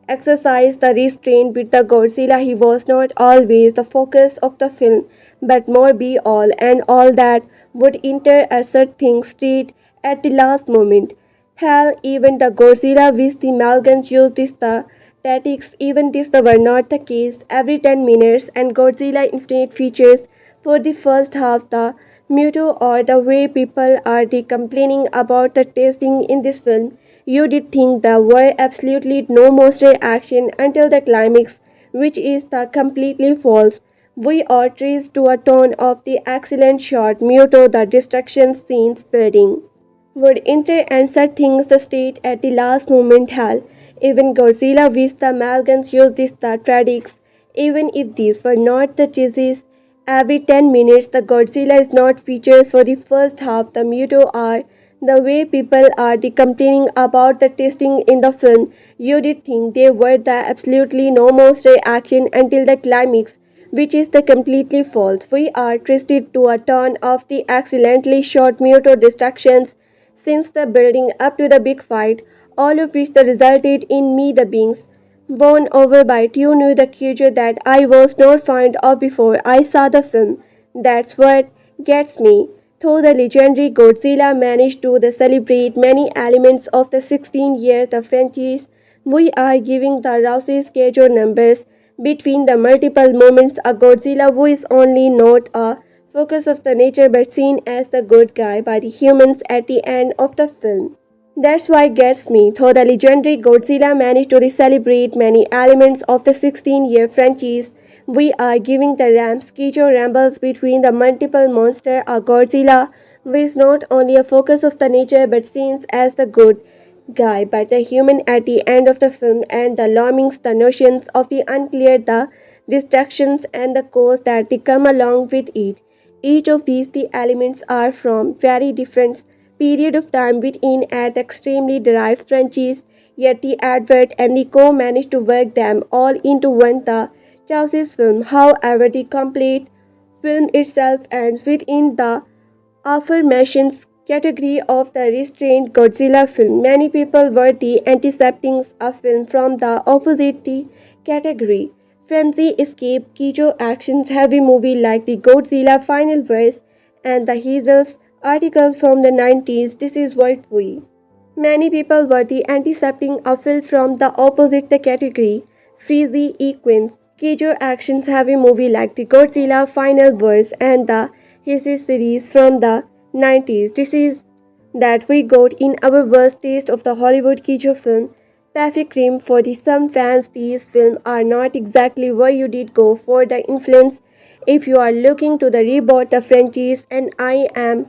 S1: exercised the restraint with the Godzilla. He was not always the focus of the film, but more be all and all that would assert things straight at the last moment. Hell, even the Godzilla which the Malgans used this the tactics, even this were not the case. Every 10 minutes and Godzilla Infinite features for the first half the Muto or the way people are complaining about the tasting in this film. You did think there were absolutely no monster action until the climax, which is the completely false. We are traced to a tone of the excellent shot Muto the destruction scenes building would enter and set things straight at the last moment. Hell, even Godzilla wished the Malgans used this the tradics, even if these were not the chases. Every 10 minutes, the Godzilla is not features for the first half. The Muto are the way people are complaining about the testing in the film. You did think they were the absolutely no monster action until the climax, which is the completely false. We are trusted to a ton of the excellently shot Muto distractions since the building up to the big fight, all of which resulted in me the beings won over by two new the creature that I was not fond of before I saw the film. That's what gets me. Though the legendary Godzilla managed to celebrate many elements of the 16 years of franchise, we are giving the Rousey schedule numbers between the multiple moments a Godzilla who is only not a focus of the nature but seen as the good guy by the humans at the end of the film. That's why it gets me, though the legendary Godzilla managed to celebrate many elements of the 16-year franchise. We are giving the Ramskejo rambles between the multiple monster a Godzilla who is not only a focus of the nature but seen as the good guy but the human at the end of the film and the longings, the notions of the unclear, the distractions and the cause that they come along with it. Each of these the elements are from very different period of time within at extremely derived franchise, yet the advert and the co managed to work them all into one the Chelsea film. However, the complete film itself ends within the aforementioned category of the restrained Godzilla film. Many people were the antiseptics a film from the opposite the category. Frenzy escape Kijo actions heavy movie like the Godzilla Final Verse and the Hazel's articles from the 90s. This is what we. Many people were the antiseptic a film from the opposite the category. Freezy Equins, Kijo actions heavy movie like the Godzilla Final Verse and the His series from the 90s. This is that we got in our worst taste of the Hollywood Kijo film. Perfect cream for the some fans. These films are not exactly where you did go for the influence if you are looking to the reboot the franchise, and I am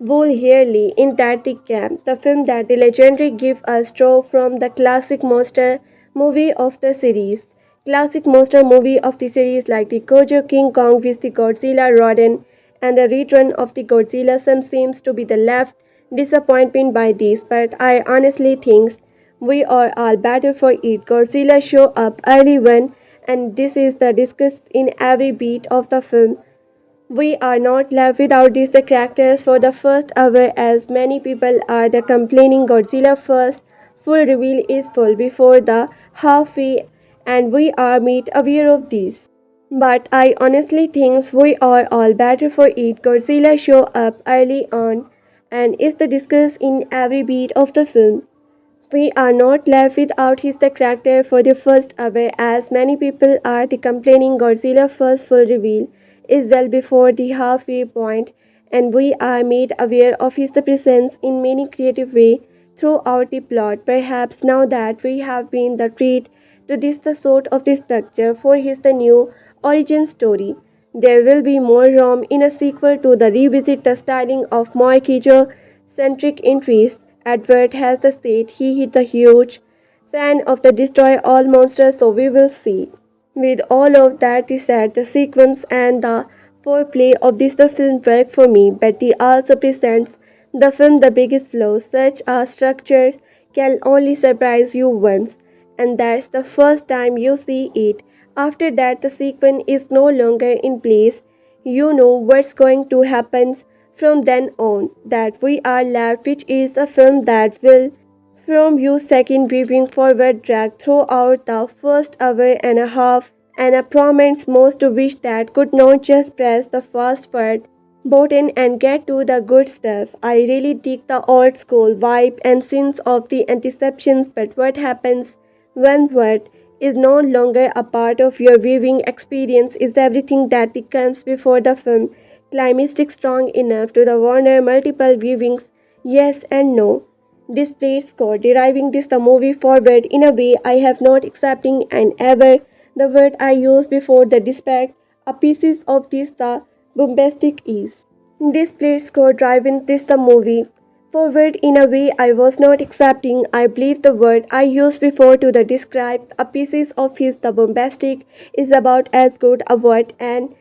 S1: wholeheartedly in that the camp. The film that the legendary give us draw from the classic monster movie of the series. Classic monster movie of the series like the Kojo King Kong with the Godzilla Rodan and the return of the Godzilla. Some seems to be the left disappointment by this, but I honestly think we are all better for it. Godzilla show up early one, and this is the discussed in every beat of the film. We are not left without these the characters for the first hour, as many people are the complaining Godzilla first full reveal is full before the halfway, and we are made aware of this. But I honestly think we are all better for it. Godzilla show up early on and is the discuss in every beat of the film. We are not left without his the character for the first hour, as many people are the complaining Godzilla first full reveal is well before the halfway point, and we are made aware of his the presence in many creative way throughout the plot. Perhaps now that we have been the treat to this the sort of the structure for his the new origin story, there will be more room in a sequel to the revisit the styling of more centric entries. Edward has the said he is a huge fan of the Destroy All Monsters, so we will see. With all of that said, the sequence and the foreplay of this the film work for me, but it also presents the film the biggest flaw. Such a structure can only surprise you once, and that's the first time you see it. After that, the sequence is no longer in place. You know what's going to happen from then on. That we are left, which is a film that will from you second weaving forward drag throughout the first hour and a half, and a prominent most wish that could not just press the fast forward button and get to the good stuff. I really dig the old school vibe and sense of the anticeptions, but what happens when what is no longer a part of your viewing experience is everything that comes before the film. Climatic strong enough to the warner multiple viewings, yes and no. Displayed score, deriving this the movie forward in a way I have not accepting and ever the word I used before the despite a pieces of this the bombastic is. Displayed score driving this the movie forward in a way I was not accepting. I believe the word I used before to the describe a pieces of his the bombastic is about as good a word and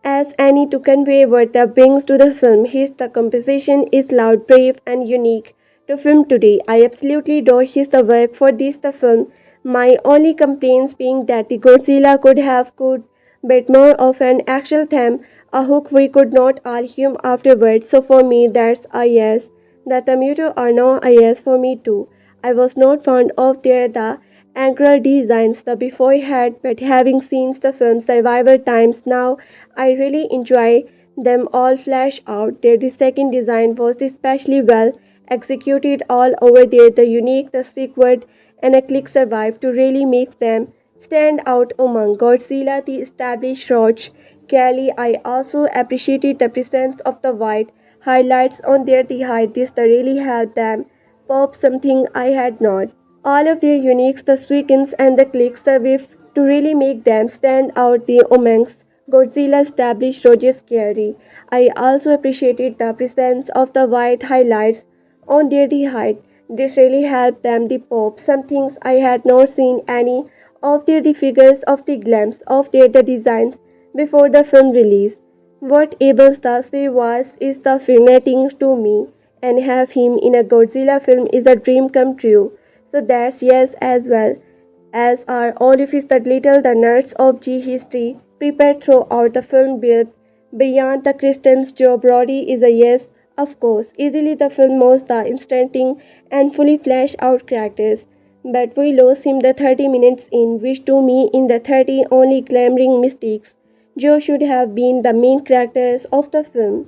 S1: as any to convey what that brings to the film. His the composition is loud, brave, and unique to film today. I absolutely adore his the work for this the film. My only complaints being that the Godzilla could bit more of an actual theme, a hook we could not all hum afterwards. So for me, that's a yes. The tomato are now a yes for me too. I was not fond of the angular designs the before had, but having seen the film several times now, I really enjoy them all flash out. The second design was especially well executed all over there. The unique, the sequred, and a click survive to really make them stand out among Godzilla, the established Roach. Kelly, I also appreciated the presence of the white highlights on their the height. This the really helped them pop something I had not. All of their uniques, the squeakins and the clicks survive to really make them stand out the amongst Godzilla established Roger's scary. I also appreciated the presence of the white highlights on their the height. This really helped them the pop. Some things I had not seen any of their the figures of the glimpse of their the designs before the film release. What Abel's the was is the fascinating to me, and have him in a Godzilla film is a dream come true. So that's yes as well as are all of his the little the nerds of G history prepared throughout the film build beyond the Christian's Joe Brody is a yes, of course. Easily the film most the instanting and fully flesh out characters. But we lose him the 30 minutes in, which to me in the 30 only glaring mistakes. Joe should have been the main characters of the film.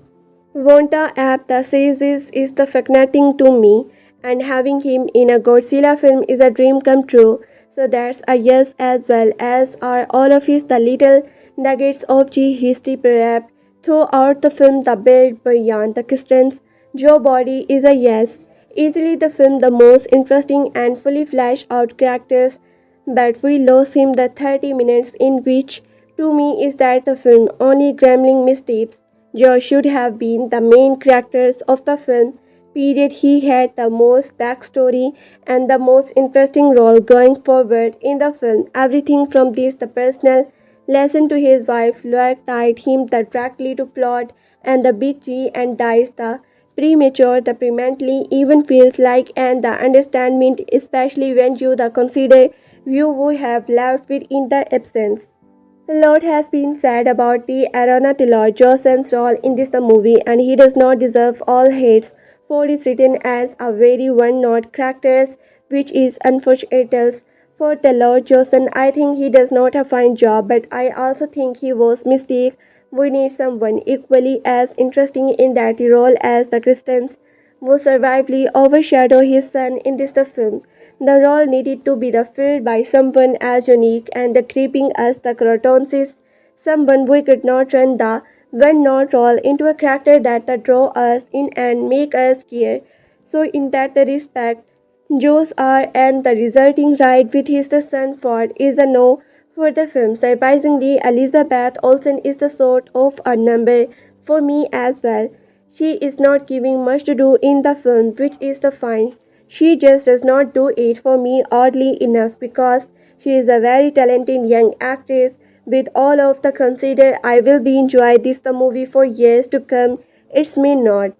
S1: Wonta app the series is the fascinating to me, and having him in a Godzilla film is a dream come true. So that's a yes as well as are all of his the little nuggets of G history perhaps throughout the film the build beyond the distance. Joe Body is a yes. Easily the film the most interesting and fully fleshed out characters, but we lost him the 30 minutes in, which to me is that the film only grumbling mistakes. Joe should have been the main characters of the film. Period. He had the most backstory and the most interesting role going forward in the film. Everything from this the personal lesson to his wife Loic tied him the directly to plot, and the bitchy and dies the premature the prementally even feels like and the understandment, especially when you the consider you would have left with in the absence. A lot has been said about the Arana Taylor Johnson's role in this the movie, and he does not deserve all hates for his written as a very one-note character, which is unfortunate for the Lord Johnson. I think he does not a fine job, but I also think he was mistake. We need someone equally as interesting in that role as the Christians who survivingly overshadow his son in this the film. The role needed to be the filled by someone as unique and the creeping as the Crotonsis, someone we could not run the when not role into a character that the draw us in and make us care. So in that the respect, Joe's are and the resulting ride with his the son Ford is a no for the film. Surprisingly, Elizabeth Olsen is the sort of a number for me as well. She is not giving much to do in the film, which is the fine. She just does not do it for me oddly enough because She is a very talented young actress. With all of the consider, I will be enjoy this the movie for years to come. It's me not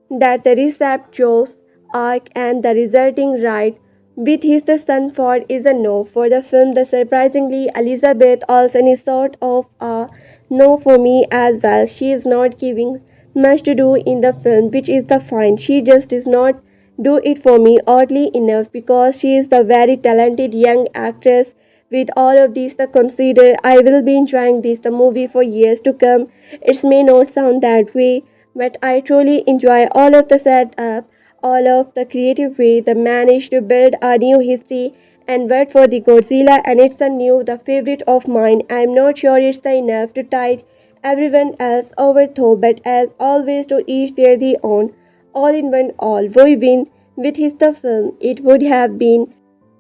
S1: that the recept Joe's arc and the resulting ride with his the Sunford is a no for the film. The surprisingly Elizabeth Olsen is sort of a no for me as well. She is not giving much to do in the film, which is the fine. She just does not do it for me oddly enough because she is the very talented young actress. With all of these the consider, I will be enjoying this the movie for years to come. It may not sound that way, but I truly enjoy all of the setup, all of the creative way they managed to build a new history and word for the Godzilla, and it's a new the favorite of mine. I'm not sure it's the enough to tide everyone else over though, but as always to each their own. All in one all. We win with his the film. It would have been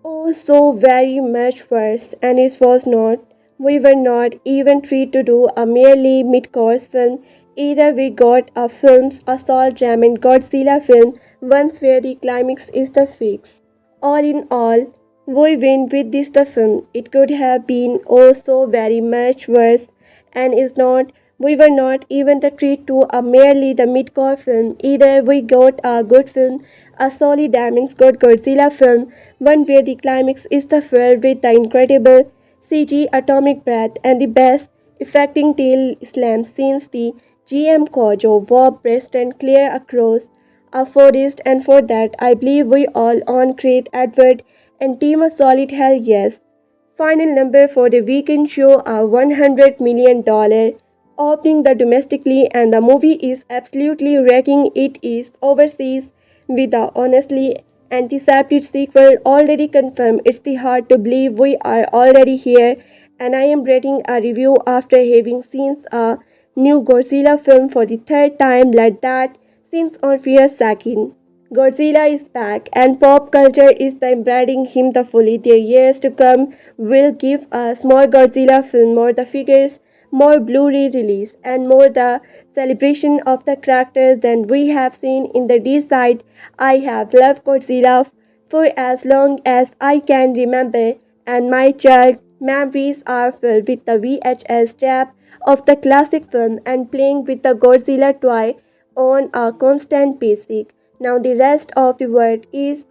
S1: oh, so very much worse, and it was not. We were not even free to do a merely mid-course film. Either we got a film's assault drama and Godzilla film, once where the climax is the fix. All in all, we win with this the film. It could have been oh so very much worse, and is not. We were not even the treat to a merely the mid-core film. Either we got a good film, a solid Diamonds Good Godzilla film, one where the climax is the filled with the incredible CG atomic breath and the best affecting tail slam since the GM Kojo warp breast and clear across a forest, and for that I believe we all on Great Edward and team a solid hell yes. Final number for the weekend show are $100 million, opening the domestically, and the movie is absolutely wrecking it is overseas with the honestly anticipated sequel already confirmed. It's the hard to believe we are already here, and I am writing a review after having seen a new Godzilla film for the third time like that since on Fear Sakin. Godzilla is back, and pop culture is the embracing him the fully. The years to come will give us more Godzilla film, more the figures, more Blu-ray release, and more the celebration of the characters than we have seen in the D side. I have loved Godzilla for as long as I can remember, and my child memories are filled with the VHS tape of the classic film and playing with the Godzilla toy on a constant basis. Now the rest of the world is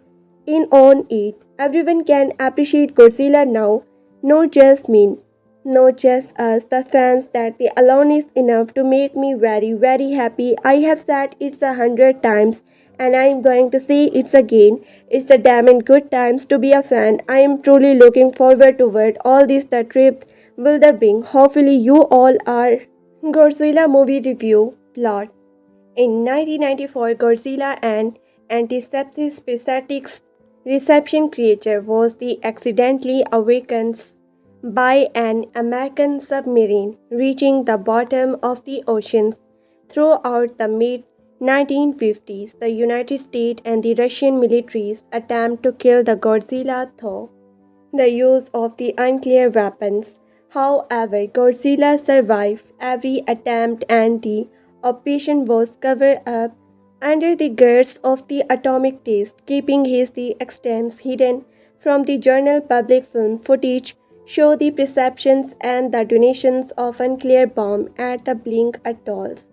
S1: in on it. Everyone can appreciate Godzilla now, not just me, not just us, the fans. That the alone is enough to make me very, very happy. I have said it's 100 times, and I am going to say it's again. It's the damn good times to be a fan. I am truly looking forward to what all this the trip will the bring. Hopefully you all are. Godzilla movie review plot. In 1994, Godzilla, an antisepsis parasitics reception creature, was the accidentally awakened by an American submarine reaching the bottom of the oceans. Throughout the mid 1950s, the United States and the Russian militaries attempt to kill the Godzilla through the use of the unclear weapons. However, Godzilla survived every attempt, and the operation was covered up under the guise of the atomic test, keeping his the extents hidden from the journal. Public film footage show the perceptions and the donations of unclear bomb at the Blink atolls.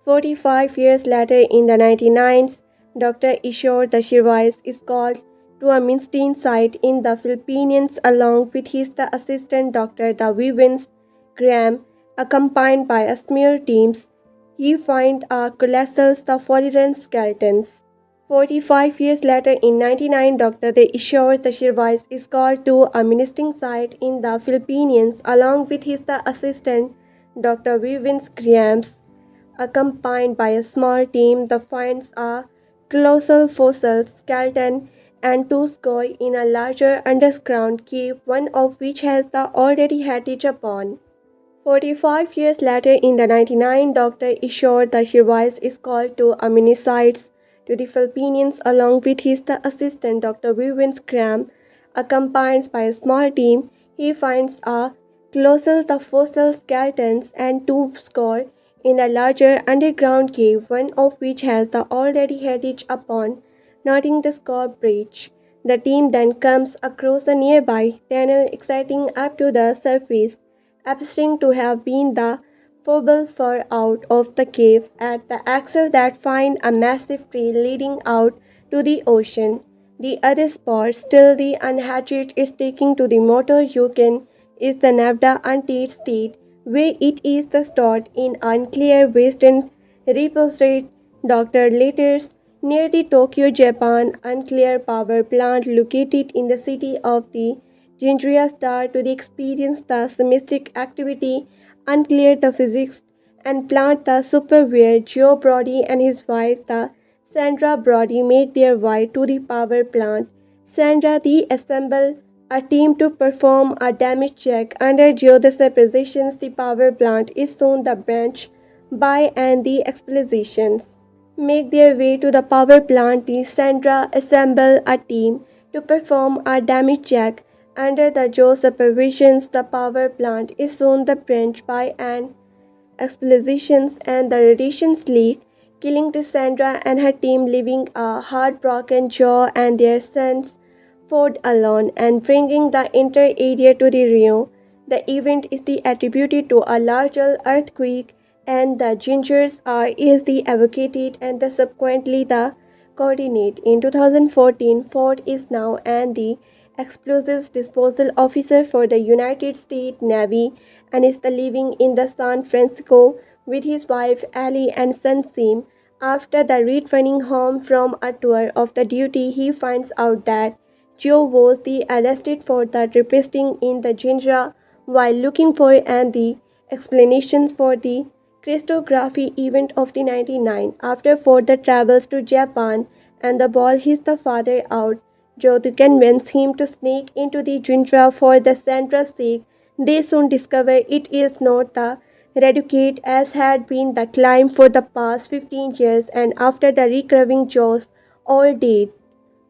S1: 45 years later, in the 99s, Dr. Ishore the Shirvais is called to a Minstein site in the Philippines along with his the assistant doctor the Vivens Graham, accompanied by a smear teams. He finds a colossal the foreign skeletons. 45 years later, in 99, Dr. The Ishore the Shirvais is called to a ministering site in the Philippines along with his the assistant Dr. Vivens Grahams, accompanied by a small team. The finds a colossal fossil skeleton and two score in a larger underground cave, one of which has the already had it upon. 45 years later, in the 99, Dr. Ishore the Shirvais is called to a mini sites to the Philippines along with his the assistant Dr. Vivens Graham, accompanied by a small team. He finds a colossal the fossil skeletons and two score in a larger underground cave, one of which has the already heritage upon, noting the score bridge. The team then comes across a nearby tunnel exciting up to the surface, appearing to have been the portal far out of the cave at the axle that find a massive trail leading out to the ocean. The other spot, still the unhatched, is taking to the motor Yukon is the Nevada Untamed State, where it is the stored in unclear western repository. Dr. Letters near the Tokyo, Japan unclear power plant located in the city of the Ginria star to the experience the seismic activity, unclear the physics, and plant the superwear Joe Brody and his wife the Sandra Brody make their way to the power plant. Sandra the assemble a team to perform a damage check. Under geodesic positions, the power plant is soon the branch by and the explosions make their way to the power plant. The Sandra assemble a team to perform a damage check. Under the Joe supervisions, the power plant is soon the branch by and explosions and the radiations leak, killing Cassandra and her team, leaving a heartbroken Joe and their sons Ford alone and bringing the entire area to the ruin. The event is the attributed to a larger earthquake and the gingers are is the evacuated and the subsequently the coordinate. In 2014, Ford is now and the explosives disposal officer for the United States Navy and is the living in the San Francisco with his wife Ali and son Sim. After the returning home from a tour of the duty, he finds out that Joe was the arrested for the requesting in the genre while looking for and the explanations for the crystallography event of the 99. After further travels to Japan and the ball hits the father out, Joe to convince him to sneak into the genre for the Sandra's sake. They soon discover it is not the Redukate as had been the climb for the past 15 years and after the recovering Joes all dead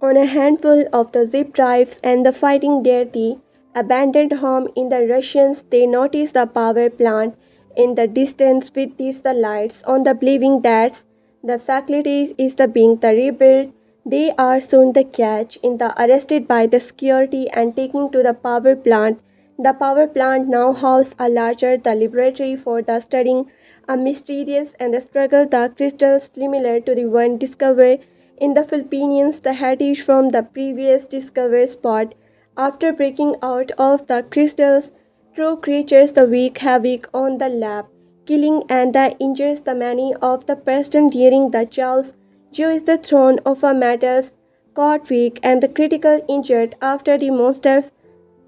S1: on a handful of the zip drives and the fighting there the abandoned home in the Russians they notice the power plant in the distance with its the lights on the believing that the faculties is the being the rebuilt. They are soon the catch in the arrested by the security and taken to the power plant. The power plant now houses a larger the laboratory for the studying a mysterious and the struggle the crystals similar to the one discovered in the Philippines, the heritage from the previous discovered spot. After breaking out of the crystals, true creatures the wreak havoc on the lab, killing and the injures the many of the present during the chows. Joe is the throne of a metals, caught weak and the critical injured after the monster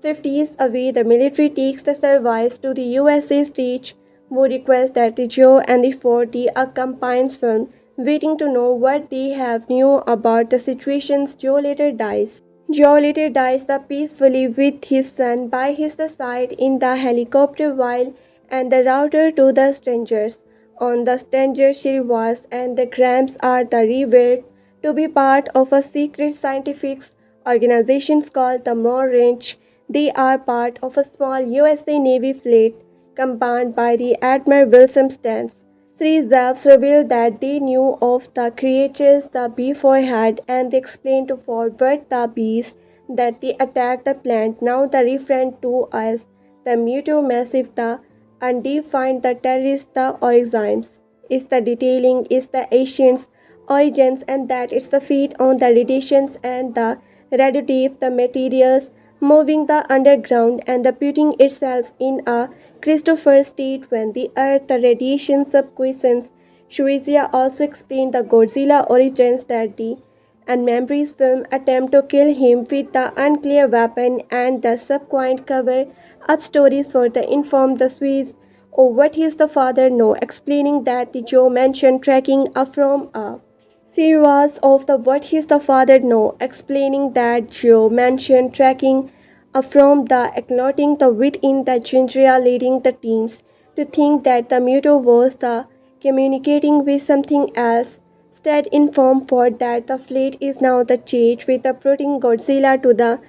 S1: 50s away, the military takes the survivors to the USA stage, who request that the Joe and the 40 accompanies film, waiting to know what they have knew about the situations. Joe later dies the peacefully with his son by his side in the helicopter while and the router to the strangers. On the stranger she was and the Grams are the revealed to be part of a secret scientific organization called the More Range. They are part of a small USA Navy fleet commanded by the Admiral Wilson Stans. Three Zavs revealed that they knew of the creatures the beforehand and they explained to Ford what the beast that they attacked the plant. Now the referred to as the massive the undefined the terrorist the origins. Is the detailing is the ancients origins and that is the feet on the radiations and the radioactive the materials moving the underground and the putting itself in a Christopher state when the earth the radiation subquiescence. Shuizia also explained the Godzilla origins that the and Memory's film attempt to kill him with the unclear weapon and the subsequent cover up stories for the inform the Swiss or what is the father know, explaining that the Joe mentioned tracking from a series of the what is the father know, explaining that Joe mentioned tracking from the acknowledging the within the Ginria leading the teams to think that the Muto was the communicating with something else. Stead informed Ford that the fleet is now the change with the putting Godzilla to the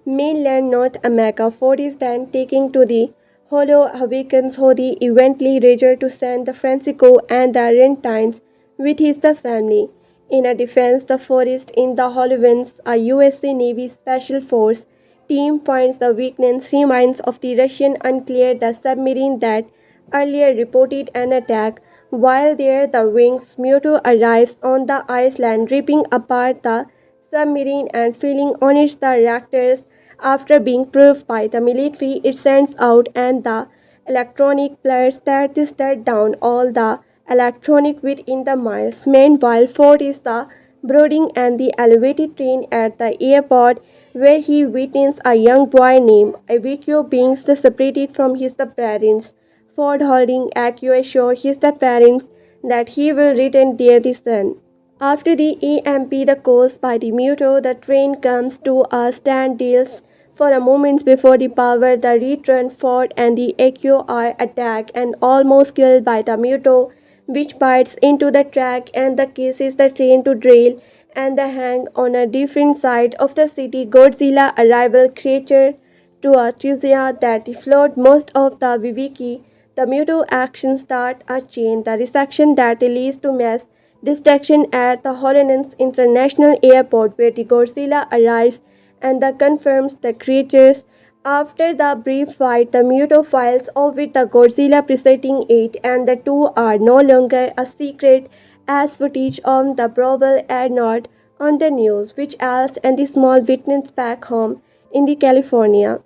S1: mainland North America. Ford is then taking to the Hollow Awakens Hodi eventually ready to San Francisco and the Argentines with his the family. In a defense the forest in the Hollywood, a USA Navy Special Force team finds the weakness remains of the Russian unclear the submarine that earlier reported an attack. While there, the Wings Mewtwo arrives on the island, ripping apart the submarine and filling on its the reactors. After being proved by the military, it sends out and the electronic players that shut down all the electronic within the miles. Meanwhile, Ford is the boarding and the elevated train at the airport where he witnesses a young boy named Avicchio being separated from his parents. Ford holding Akio assures his parents that he will return there the son. After the EMP the caused by the Mewtwo, the train comes to a standstill for a moment before the power. The return Ford and the Akio are attacked and almost killed by the Mewtwo, which bites into the track and the cases the train to derail and the hang on a different side of the city. Godzilla arrival creature to a Tuesday that flood most of the Viviki. The Mewtwo action start a chain, the reaction that leads to mass destruction at the Holland's International Airport where the Godzilla arrives and the confirms the creatures. After the brief fight, the Mewtwo files off with the Godzilla preceding it and the two are no longer a secret as footage on the probable air not on the news, which else and the small witness back home in the California.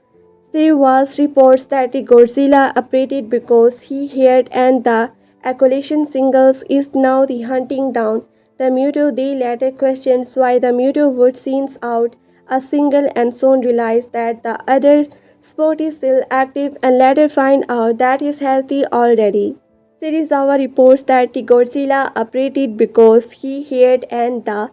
S1: There was reports that the Godzilla operated because he heard and the accusation singles is now the hunting down the Mewtwo. They later questioned why the Mewtwo would sends out a single and soon realized that the other sport is still active and later find out that it has the already. Serizawa reports that the Godzilla operated because he heard and the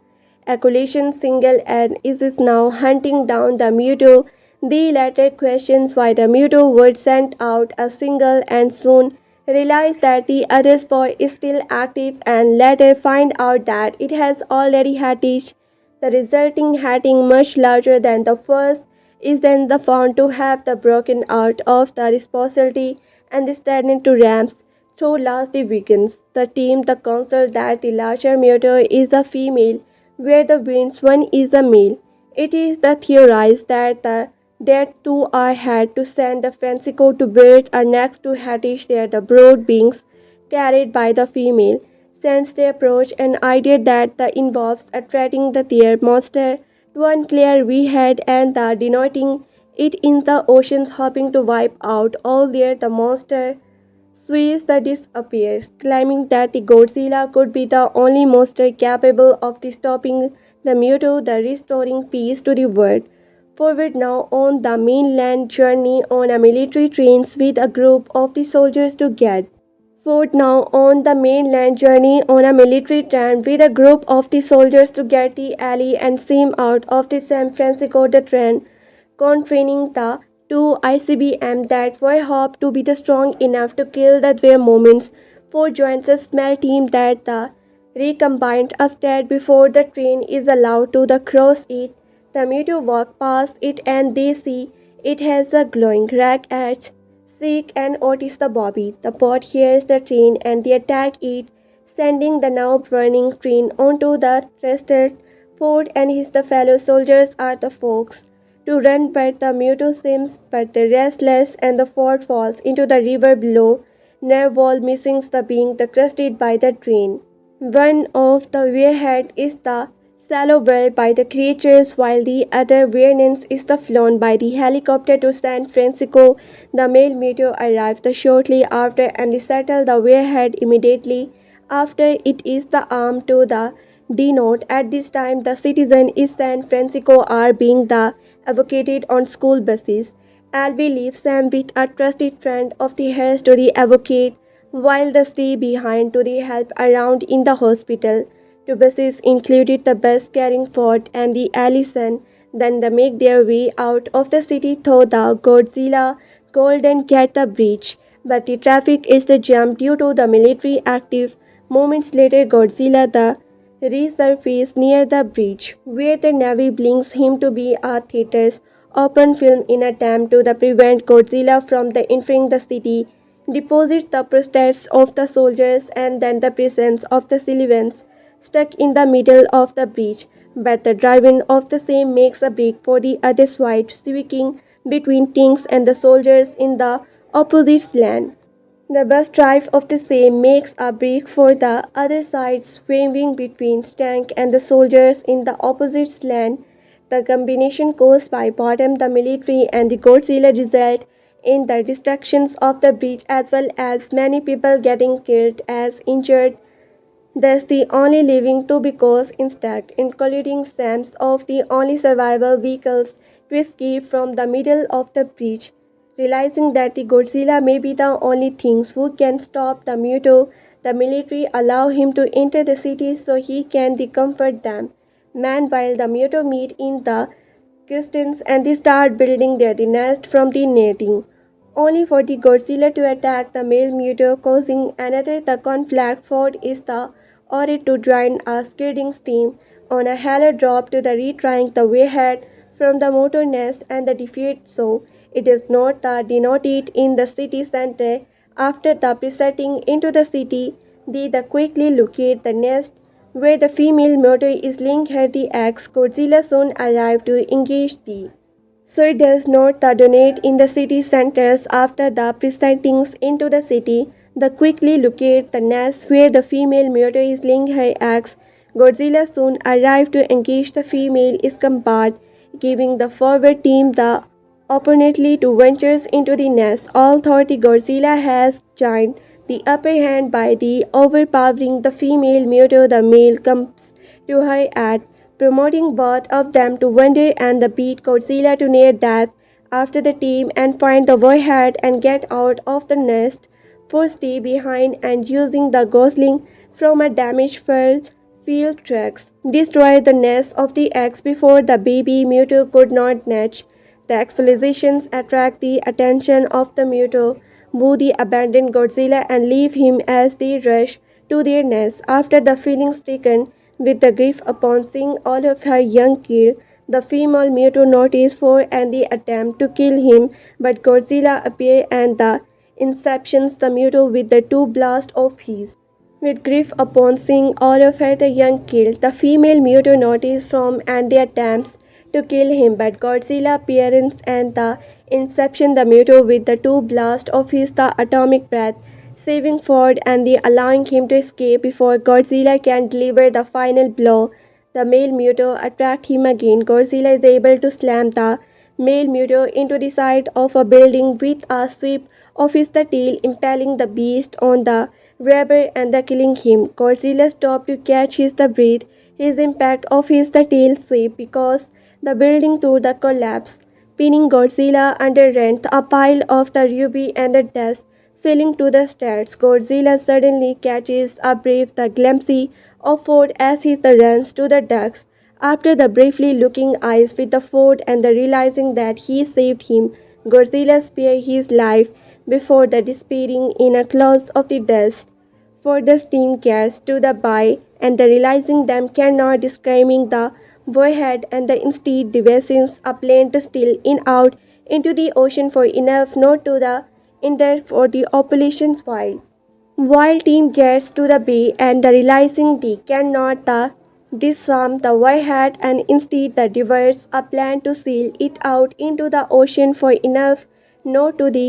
S1: accusation single and is now hunting down the Mewtwo. The latter questions why the Mewtwo would send out a single and soon realize that the other spore is still active and later find out that it has already hatched. The resulting hatching much larger than the first is then the found to have the broken out of the responsibility and the stagnant to ramps. Through last the weekends, the team the council that the larger Mewtwo is the female, where the winds one is the male. It is the theorized that their two are had to send the Francisco to birth are next to hatch there the broad beings carried by the female. Since they approach an idea that the involves attracting the their monster to unclear we had and the denoting it in the oceans hoping to wipe out all there the monster Swiss the disappears, claiming that the Godzilla could be the only monster capable of stopping the Mewtwo, the restoring peace to the world. Forward now on the mainland journey on a military trains with a group of the soldiers to get. Ford now on the mainland journey on a military train with a group of the soldiers to get the alley and seam out of the San Francisco the train, contravening the two ICBM that were hoped to be the strong enough to kill the their moments. Ford joins a small team that the recombined a state before the train is allowed to the cross it. The Mewtwo walk past it and they see it has a glowing rack edge. Seek and Otis the Bobby. The bot hears the train and they attack it, sending the now burning train onto the rested. Ford and his the fellow soldiers are the folks to run but the Mewtwo seems but the restless and the Ford falls into the river below. Nerval missing the being the crusted by the train. One of the warhead is the shallow well by the creatures while the other variant is the flown by the helicopter to San Francisco. The male meteor arrived shortly after and settled the warhead immediately after. It is the arm to the denote at this time the citizen is San Francisco are being the evacuated on school buses. Alvy leaves Sam with a trusted friend of the hers to the advocate while they stay behind to the help around in the hospital. Two buses included the bus carrying Ford and the Allison. Then they make their way out of the city through the Godzilla Golden Gate the bridge. But the traffic is the jam due to the military active. Moments later, Godzilla the resurface near the bridge, where the Navy brings him to be a theater's open film in attempt to prevent Godzilla from entering the city, deposits the protests of the soldiers and then the presence of the civilians. stuck in the middle of the breach, but the driver of the same makes a break for the other side, swinging between tanks and the soldiers in the opposite lane. The bus drive of the same makes a break for the other side, swinging between tank and the soldiers in the opposite lane. The combination caused by bottom the military and the Godzilla result in the destructions of the bridge as well as many people getting killed as injured. Thus, the only living two vehicles intact, including Sam's of the only survival vehicles to escape from the middle of the breach. Realizing that the Godzilla may be the only things who can stop the Muto, the military allow him to enter the city so he can comfort them. Meanwhile, the Muto meet in the distance and they start building their nest from the netting only for the Godzilla to attack the male meteor, causing another the conflict. Ford is the order to join a skidding steam on a halo drop to the retrying the wayhead from the motor nest and the defeat so it is not the denoted in the city center. After the presetting into the city, they the quickly locate the nest where the female motor is linked her the eggs. Godzilla soon arrive to engage the so it does not donate in the city centers after the presidings into the city. The quickly locate the nest where the female murder is laying her eggs. Godzilla soon arrives to engage the female is combat, giving the forward team the opportunity to ventures into the nest. Although the Godzilla has gained the upper hand by the overpowering the female murder, the male comes to her aid promoting both of them to wander and the beat Godzilla to near death after the team and find the warhead and get out of the nest for stay behind and using the gosling from a damaged field tracks destroy the nest of the eggs before the baby Mewtwo could not hatch. The explosions attract the attention of the Mewtwo. Woody abandon Godzilla and leave him as they rush to their nest after the feelings taken with the grief upon seeing all of her young kid. The female Mewtwo notices for and the attempt to kill him, but Godzilla appears and the inceptions the Mewtwo with the two blasts of his. With grief upon seeing all of her the young killed, the female Mewtwo notices from and the attempts to kill him, but Godzilla appearance and the inception the Mewtwo with the two blasts of his the atomic breath, saving Ford and the allowing him to escape before Godzilla can deliver the final blow. The male Mewtwo attacked him again. Godzilla is able to slam the male Mewtwo into the side of a building with a sweep of his the tail, impaling the beast on the rubber and the killing him. Godzilla stopped to catch his the breath, his impact of his the tail sweep because the building to the collapse, pinning Godzilla under rent a pile of the ruby and the dust filling to the stairs. Godzilla suddenly catches a brief the glimpse of Ford as he runs to the decks. After the briefly looking eyes with the Ford and the realizing that he saved him, Godzilla spares his life before the despairing in a cloud of the dust. For the steam gets to the by and the realizing them cannot describing the warhead and the instead devices a plane to steal in out into the ocean for enough not to the enter for the operations while team gets to the bay and the realizing they cannot disarm the warhead and instead the diverts a plan to sail it out into the ocean for enough not to the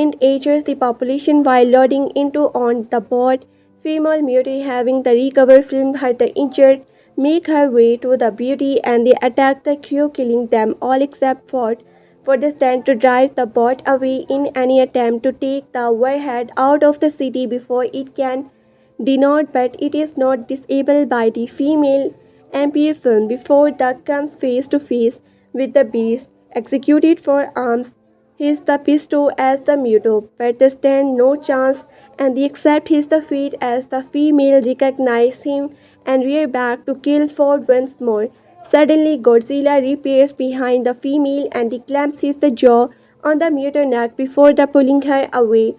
S1: enters the population while loading into on the boat. Female Beauty having the recover film her the injured make her way to the beauty and they attack the crew killing them all except for the stand to drive the boat away in any attempt to take the warhead out of the city before it can denote but it is not disabled by the female MPA film before the comes face to face with the beast executed for arms. He's the pisto as the Muto, but they stand no chance and they accept his the fate as the female recognize him and rear back to kill Ford once more. Suddenly Godzilla reappears behind the female and he clamps his the jaw on the Muto neck before the pulling her away.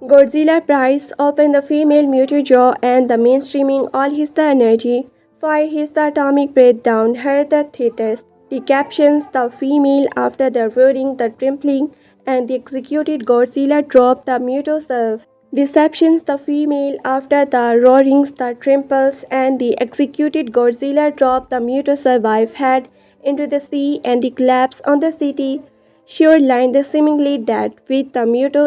S1: Godzilla pries open the female mutant jaw and the mainstreaming all his the energy. Fire his the atomic breath down her the theaters. Decaptions the female after the roaring the trembling and the executed Godzilla dropped the muto self. Deceptions the female after the roarings, the tremors, and the executed Godzilla drop the mute survive head into the sea and the collapse on the city shoreline the seemingly dead with the muto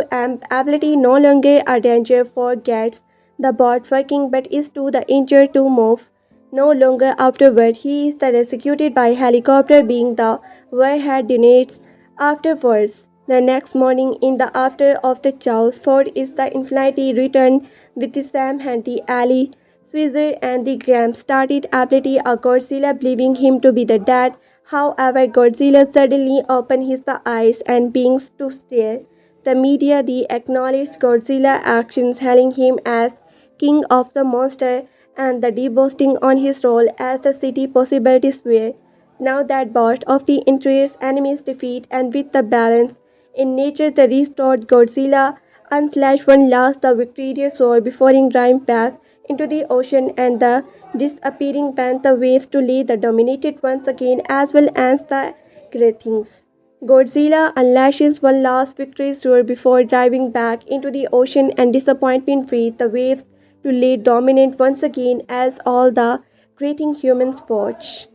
S1: ability no longer a danger for gets the bot working but is to the injured to move no longer afterward. He is then executed by helicopter being the warhead detonates afterwards. The next morning, in the after of the chaos, Ford is the infinity return with the Sam and the Ali, Switzer and the Graham started ability a Godzilla believing him to be the dad. However, Godzilla suddenly opened his eyes and begins to stare. The media the acknowledged Godzilla actions hailing him as king of the monster and the deboasting on his role as the city possibilities were. Now that bout of the entire enemy's defeat and with the balance in nature the restored Godzilla unslashed one last the victorious sword before diving back into the ocean and the disappearing panther waves to lay the dominated once again as well as the greetings. Godzilla unleashes one last victorious roar before diving back into the ocean and disappointment free the waves to lay dominant once again as all the greeting humans watch.